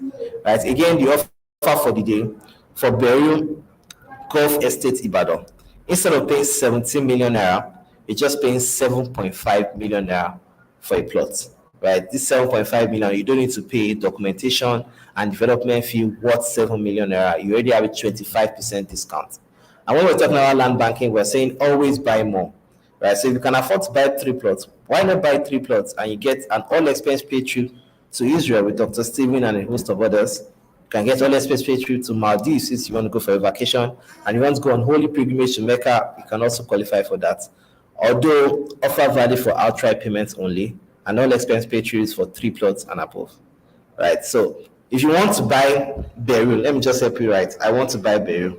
right? Again, the offer for the day for Burial Golf Estate Ibadan, instead of paying 17 million naira, you're just paying 7.5 million naira for a plot, right? This 7.5 million, you don't need to pay documentation and development fee worth 7 million naira. You already have a 25% discount. And when we're talking about land banking, we're saying always buy more, right? So if you can afford to buy 3 plots, why not buy 3 plots and you get an all-expense paid trip to Israel with Dr. Steven and a host of others? You can get all-expense paid trip to Maldives if you want to go for a vacation, and you want to go on holy pilgrimage to Mecca, you can also qualify for that. Although offer valid for outright payments only, and all-expense paid trips for 3 plots and above, right? So if you want to buy Burial, let me just help you right. I want to buy Burial,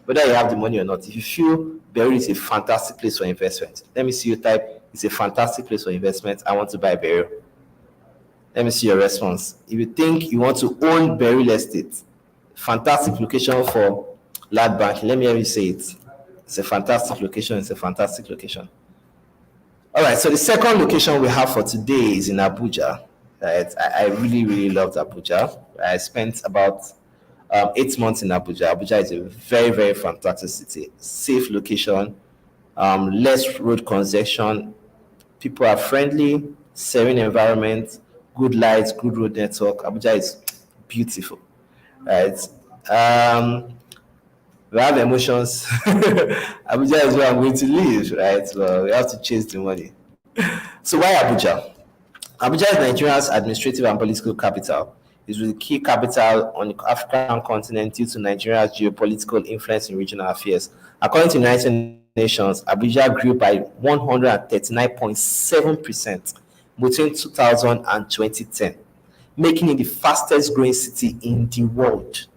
whether you have the money or not. If you feel Burial is a fantastic place for investment, let me see you type, it's a fantastic place for investment, I want to buy Burial. Let me see your response. If you think you want to own Burial Estate, fantastic location for land banking, let me hear you say it. It's a fantastic location, it's a fantastic location. All right, so the second location we have for today is in Abuja. Right? I really, really loved Abuja. I spent about 8 months in Abuja. Abuja is a very, very fantastic city. Safe location, less road congestion. People are friendly, serene environment, good lights, good road network. Abuja is beautiful, right? We have emotions. Abuja is where I'm going to live, right? So we have to chase the money. So why Abuja? Abuja is Nigeria's administrative and political capital. It's the key capital on the African continent due to Nigeria's geopolitical influence in regional affairs. According to the United destinations, Abuja grew by 139.7% between 2000 and 2010, making it the fastest growing city in the world.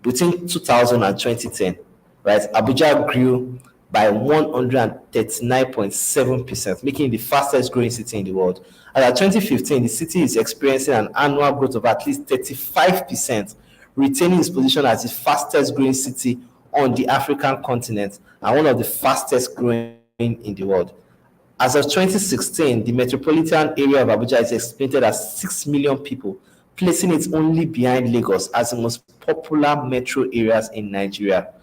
Between 2000 and 2010, right, Abuja grew by 139.7%, making it the fastest growing city in the world. And at 2015, the city is experiencing an annual growth of at least 35%, retaining its position as the fastest growing city on the African continent and one of the fastest growing in the world. As of 2016, the metropolitan area of Abuja is estimated as 6 million people, placing it only behind Lagos as the most popular metro areas in Nigeria.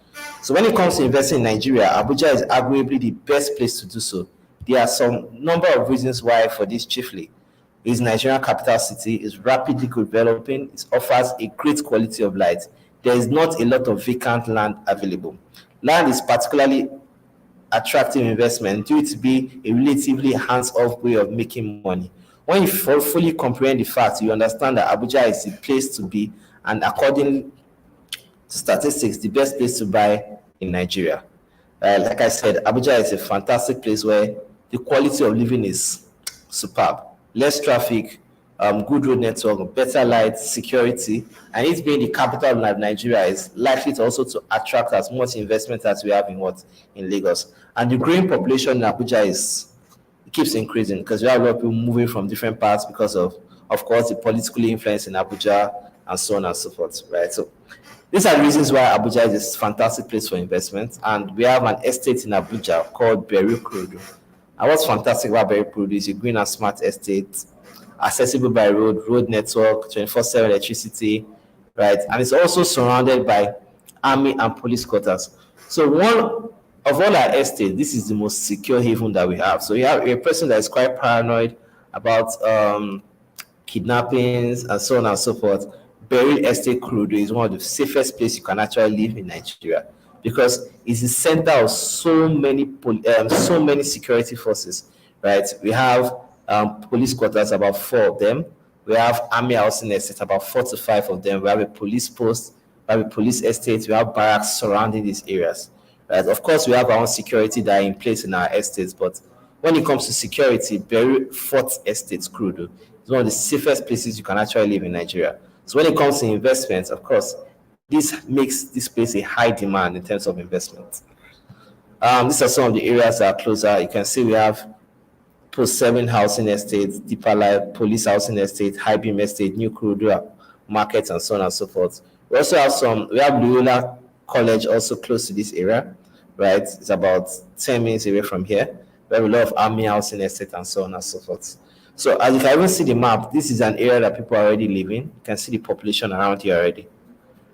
So when it comes to investing in Nigeria, Abuja is arguably the best place to do so. There are some number of reasons why for this chiefly. It is Nigerian capital city, is rapidly developing, it offers a great quality of life. There is not a lot of vacant land available. Land is particularly attractive investment due to be a relatively hands-off way of making money. When you fully comprehend the fact, you understand that Abuja is the place to be, and according to statistics, the best place to buy in Nigeria. Like I said, Abuja is a fantastic place where the quality of living is superb. Less traffic, good road network, better light, security, and it being the capital of Nigeria is likely to also to attract as much investment as we have in Lagos. And the growing population in Abuja keeps increasing because we have a lot of people moving from different parts because of course, the political influence in Abuja and so on and so forth, right? So these are the reasons why Abuja is a fantastic place for investment. And we have an estate in Abuja called Beru Kurudu. And what's fantastic about Beru Kurudu is a green and smart estate, accessible by road network, 24/7 electricity, right? And it's also surrounded by army and police quarters. So one of all our estates, this is the most secure haven that we have. So you have a person that is quite paranoid about kidnappings and so on and so forth. Beryl Estate Kurudu is one of the safest places you can actually live in Nigeria because it's the center of so many security forces, right? We have police quarters, about 4 of them. We have army housing estates, about 4 to 5 of them. We have a police post, we have a police estate, we have barracks surrounding these areas. Right? Of course, we have our own security that are in place in our estates, but when it comes to security, Beru Fort Estate Kurudu is one of the safest places you can actually live in Nigeria. So when it comes to investments, of course, this makes this place a high demand in terms of investment. These are some of the areas that are closer. You can see we have Post-7 housing estates, Deeper Life, Police housing estate, High Beam estate, New Kurudu markets, and so on and so forth. We also have we have Loyola College also close to this area, right? It's about 10 minutes away from here. We have a lot of army housing estate and so on and so forth. So as you can even see the map, this is an area that people are already living. You can see the population around here already,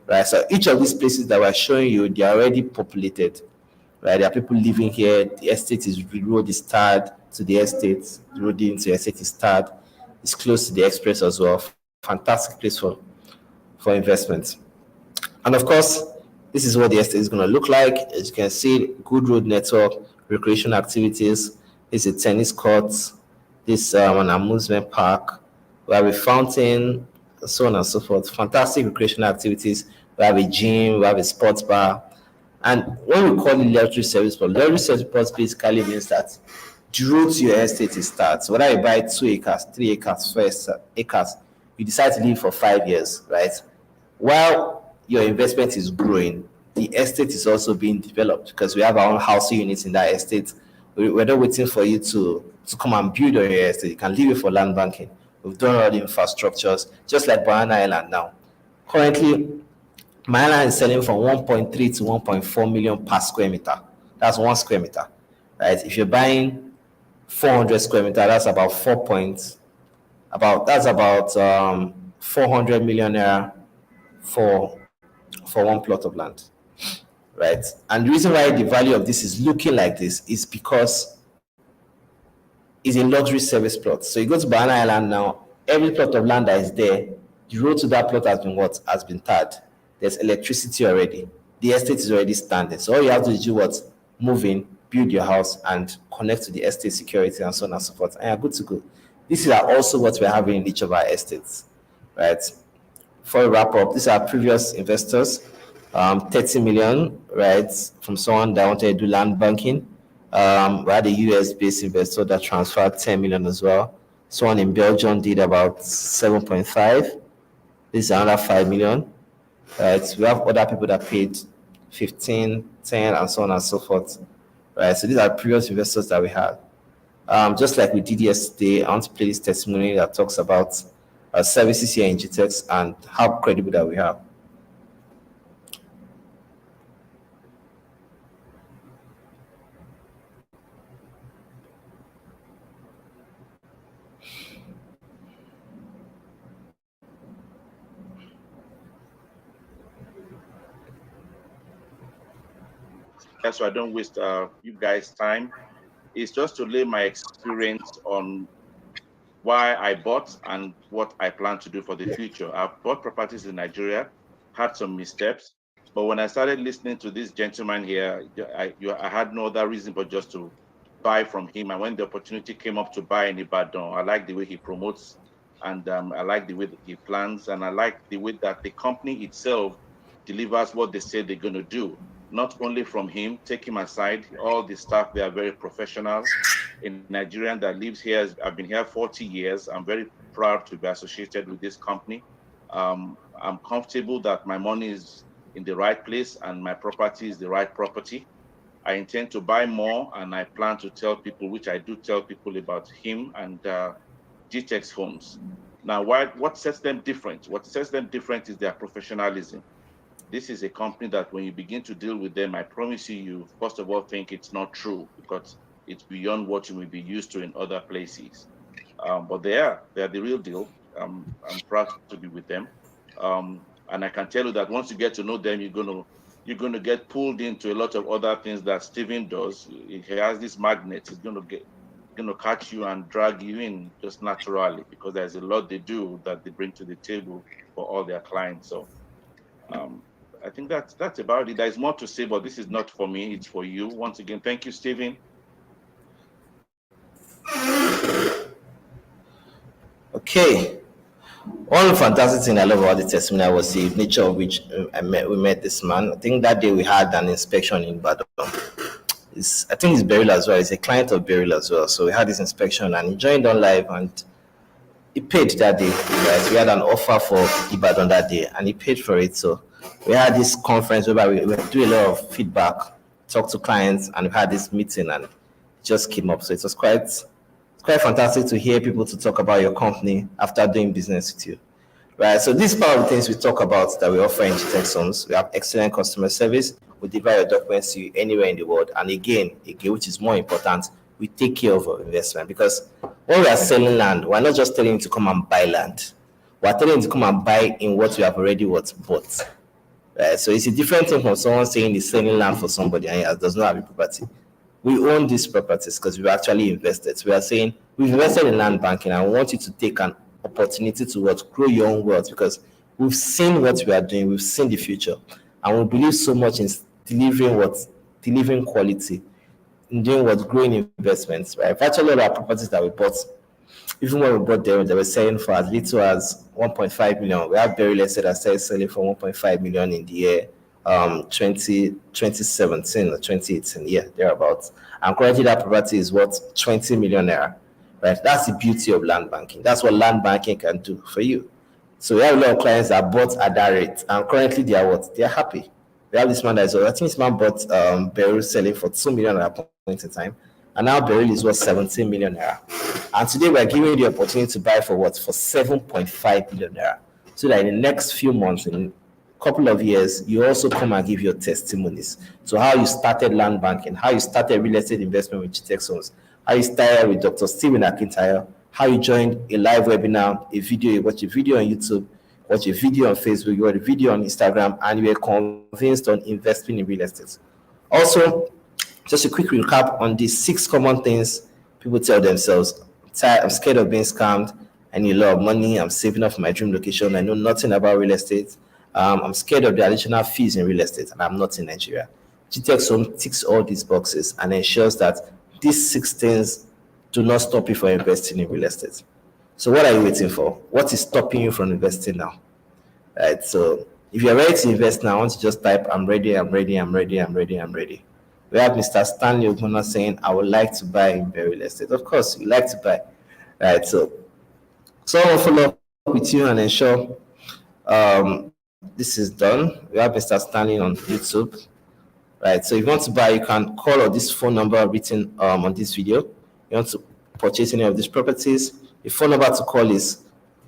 right? So each of these places that we're showing you, they are already populated, right? There are people living here. The estate the road is tarred to the estate. The road into the estate is tarred. It's close to the express as well. Fantastic place for investment. And of course, this is what the estate is going to look like. As you can see, good road network, recreation activities. This is a tennis court. This an amusement park. We have a fountain, so on and so forth. Fantastic recreational activities. We have a gym. We have a sports bar. And when we call it luxury service port basically means that the road to your estate is starts. Whether you buy 2 acres, 3 acres, 4 acres, you decide to live for 5 years, right? While your investment is growing, the estate is also being developed because we have our own housing units in that estate. We're not waiting for you to come and build on your estate. You can leave it for land banking. We've done all the infrastructures, just like Banana Island now. Currently, my island is selling from 1.3 to 1.4 million per square meter. That's 1 square meter, right? If you're buying 400 square meter, that's about 400 million naira for 1 plot of land, right? And the reason why the value of this is looking like this is because it's a luxury service plot. So you go to Banana Island now, every plot of land that is there, the road to that plot has been tarred. There's electricity already. The estate is already standing. So all you have to do is move in, build your house, and connect to the estate security and so on and so forth. And you're good to go. This is also what we're having in each of our estates, right? For a wrap up, these are previous investors. 30 million, right, from someone that wanted to do land banking. We had a US-based investor that transferred 10 million as well. Someone in Belgium did about 7.5. This is another 5 million. Right, we have other people that paid 15, 10, and so on and so forth. Right, so these are previous investors that we had. Just like we did yesterday, I want to play this testimony that talks about services here in GTEx and how credible that we have. So I don't waste you guys' time. It's just to lay my experience on why I bought and what I plan to do for the future. I've bought properties in Nigeria, had some missteps, but when I started listening to this gentleman here, I had no other reason but just to buy from him. And when the opportunity came up to buy in Ibadan, I like the way he promotes, and I like the way that he plans, and I like the way that the company itself delivers what they say they're going to do. Not only from him, take him aside, all the staff, they are very professional. A Nigerian that lives here, I've been here 40 years. I'm very proud to be associated with this company. I'm comfortable that my money is in the right place and my property is the right property. I intend to buy more, and I plan to tell people, which I do tell people, about him and GTEx Homes. Now, what sets them different? What sets them different is their professionalism. This is a company that when you begin to deal with them, I promise you first of all think it's not true, because it's beyond what you will be used to in other places. But they're the real deal. I'm proud to be with them. And I can tell you that once you get to know them, you're gonna get pulled into a lot of other things that Steven does. He has this magnet. He's gonna catch you and drag you in just naturally, because there's a lot they do that they bring to the table for all their clients. So I think that's about it. There's more to say, but this is not for me, it's for you. Once again, thank you, Steven. Okay. One fantastic thing I love about the testimony was the nature of which we met this man. I think that day we had an inspection in Badon. I think it's Beryl as well. It's a client of Beryl as well. So we had this inspection and he joined on live and he paid that day. Right? We had an offer for Ibadan that day and he paid for it. So we had this conference where we do a lot of feedback, talk to clients, and we had this meeting and it just came up. So it was quite fantastic to hear people to talk about your company after doing business with you. Right. So these part of the things we talk about that we offer in GTEx Homes. We have excellent customer service. We deliver your documents to you anywhere in the world. And again, which is more important, we take care of our investment, because when we are selling land, we're not just telling you to come and buy land. We're telling you to come and buy in what you have already bought. Right. So it's a different thing from someone saying he's selling land for somebody and he does not have a property. We own these properties because we've actually invested. So we are saying we've invested in land banking and we want you to take an opportunity to grow your own wealth, because we've seen what we are doing, we've seen the future, and we believe so much in delivering quality, in doing growing investments. Right? Virtually all our properties that we bought, even when we bought them, they were selling for as little as 1.5 million. We have very less that started selling for 1.5 million in the year 2017 or 2018, yeah, thereabouts. And currently that property is worth 20 million naira. Right? That's the beauty of land banking. That's what land banking can do for you. So we have a lot of clients that bought at that rate, and currently they are what? They are happy. We have this man that is, I think this man bought Beryl selling for 2 million at a point in time, and now Beryl is worth 17 million naira. And today we are giving you the opportunity to buy for what? For 7.5 million naira. So that in the next few months, in couple of years, you also come and give your testimonies. So how you started land banking, how you started real estate investment with GTEx Homes, how you started with Dr. Stephen Akintayo, how you joined a live webinar, a video, you watch a video on YouTube, watch a video on Facebook, you watch a video on Instagram, and you were convinced on investing in real estate. Also, just a quick recap on these 6 common things people tell themselves. I'm scared of being scammed. I need a lot of money. I'm saving up for my dream location. I know nothing about real estate. I'm scared of the additional fees in real estate, and I'm not in Nigeria. GTEx Home ticks all these boxes and ensures that these 6 things do not stop you from investing in real estate. So what are you waiting for? What is stopping you from investing now? Right. So If you're ready to invest now, I want to just type, I'm ready, I'm ready, I'm ready, I'm ready, I'm ready. We have Mr. Stanley Oguna saying, I would like to buy in real estate. Of course, you like to buy. Right. So I will follow up with you and ensure this is done. We have Mr. Stanley on YouTube. Right. So if you want to buy, you can call on this phone number written on this video. You want to purchase any of these properties. The phone number to call is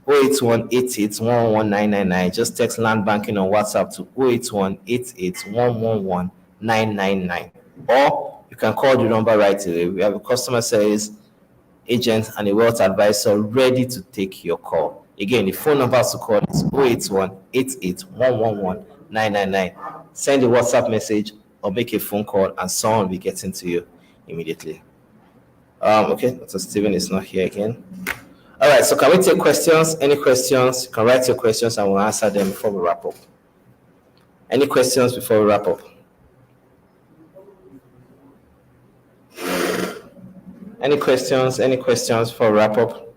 08188111999. Just text land banking on WhatsApp to 08188111999. Or you can call the number right away. We have a customer service agent and a wealth advisor ready to take your call. Again, the phone number to call is 08188111999. Send a WhatsApp message or make a phone call and someone will be getting to you immediately. Okay, Dr. Steven is not here again. All right, so can we take questions? Any questions? You can write your questions and we'll answer them before we wrap up. Any questions before we wrap up? Any questions? Any questions before we wrap up?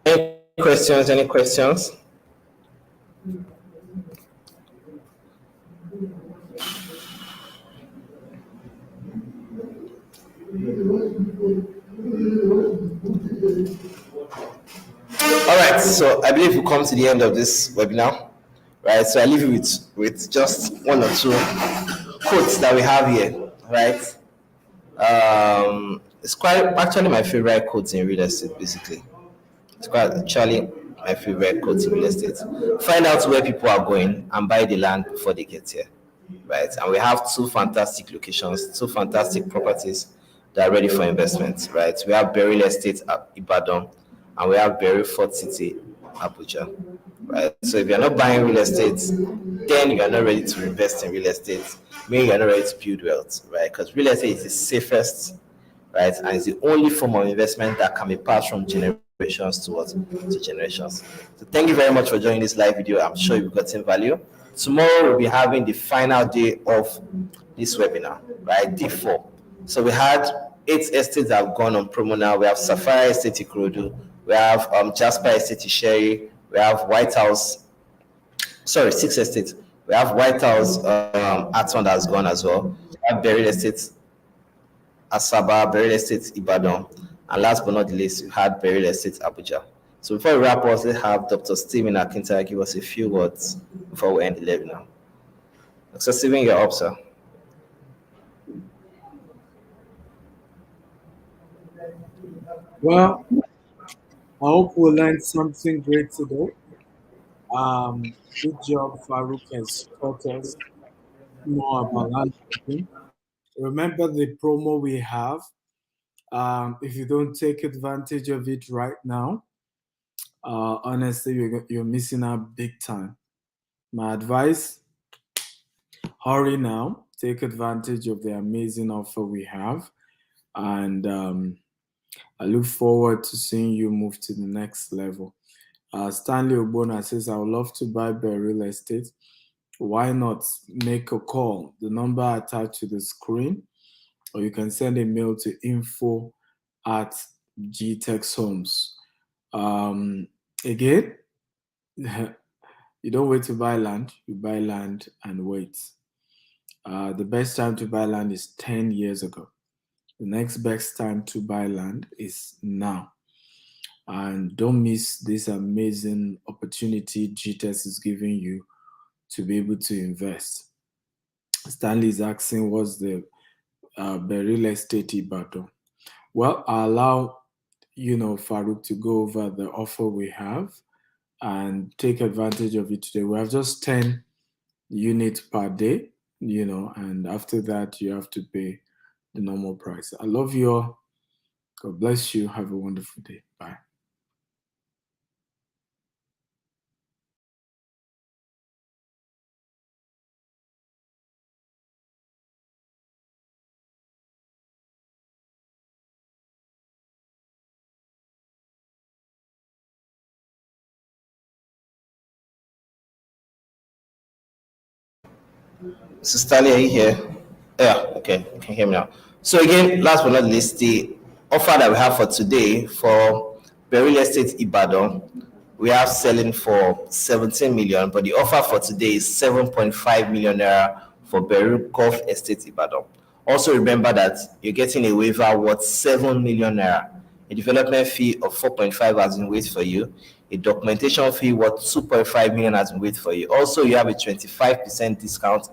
Any questions? Any questions? All right, so I believe we come to the end of this webinar, right? So I leave you with just one or two quotes that we have here, right? It's quite actually my favorite quotes in real estate, basically. It's quite actually my favorite quotes in real estate. Find out where people are going and buy the land before they get here, right? And we have two fantastic locations, two fantastic properties that are ready for investment, right? We have Berry Estate at Ibadan and we have Berry Fort City, Abuja, right? So if you're not buying real estate, then you're not ready to invest in real estate, meaning you're not ready to build wealth, right? Because real estate is the safest, right? And it's the only form of investment that can be passed from generations to what? To generations. So thank you very much for joining this live video. I'm sure you've gotten value. Tomorrow we'll be having the final day of this webinar, right? Day 4. So we had 8 estates that have gone on promo now. We have Sapphire Estate Ikorodu, we have Jasper Estate Sherry, we have White House, 6 estates. We have White House Aton that has gone as well. We have Berry Estate Asaba, Berry Estate Ibadan, and last but not the least, we had Berry Estate Abuja. So before we wrap up, let's have Dr. Stephen Akinta give us a few words before we end the webinar. Dr. Stephen, you're up, sir. Well, I hope we learned something great today. Good job, Farouk has taught us more about land banking. Remember the promo we have. If you don't take advantage of it right now, honestly, you're missing out big time. My advice, hurry now, take advantage of the amazing offer we have. And I look forward to seeing you move to the next level. Stanley Obona says, I would love to buy real estate. Why not make a call? The number attached to the screen, or you can send a mail to info@gtexhomes. Again, you don't wait to buy land, you buy land and wait. The best time to buy land is 10 years ago. The next best time to buy land is now. And don't miss this amazing opportunity GTEX is giving you to be able to invest. Stanley is asking, what's the real estate Ibadan? Well, I'll allow Farouk to go over the offer we have and take advantage of it today. We have just 10 units per day, and after that you have to pay the normal price. I love you all. God bless you. Have a wonderful day. Bye. So Stanley, are you here? Yeah, okay, you can hear me now. So again, last but not least, the offer that we have for today for Berry Estate Ibadan, we have selling for 17 million, but the offer for today is 7.5 million naira for Berry Golf Estate Ibadan. Also remember that you're getting a waiver worth 7 million naira. A development fee of 4.5 has been waiting for you. A documentation fee worth 2.5 million has been waiting for you. Also, you have a 25% discount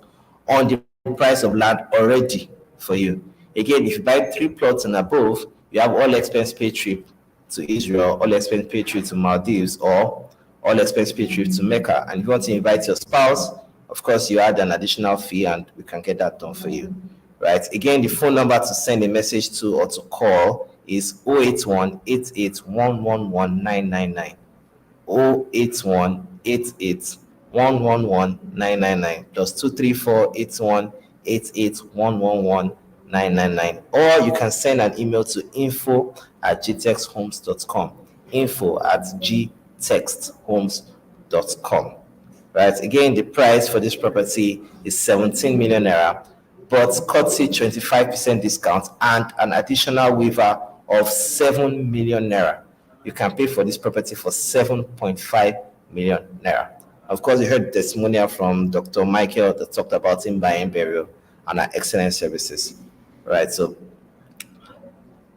on the price of land already for you. Again, if you buy 3 plots and above, you have all expense paid trip to Israel, all expense paid trip to Maldives, or all expense paid trip to Mecca. And if you want to invite your spouse, of course, you add an additional fee and we can get that done for you. Right? Again, the phone number to send a message to or to call is 081 999. 081 999 plus 234 or you can send an email to info@gtexhomes.com. info@gtexhomes.com. Right, again, the price for this property is 17 million naira, but courtesy 25% discount and an additional waiver of 7 million naira. You can pay for this property for 7.5 million naira. Of course, you heard the testimonial from Dr. Michael that talked about him buying burial and our excellent services. Right, so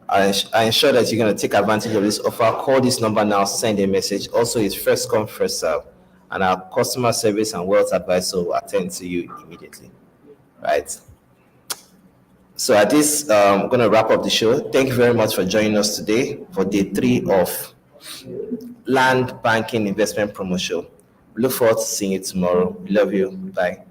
I ensure that you're going to take advantage of this offer. Call this number now, send a message. Also, it's first come, first serve, and our customer service and wealth advisor will attend to you immediately. Right. So at this, I'm going to wrap up the show. Thank you very much for joining us today for day 3 of Land Banking Investment Promo Show. Look forward to seeing you tomorrow. Love you. Bye.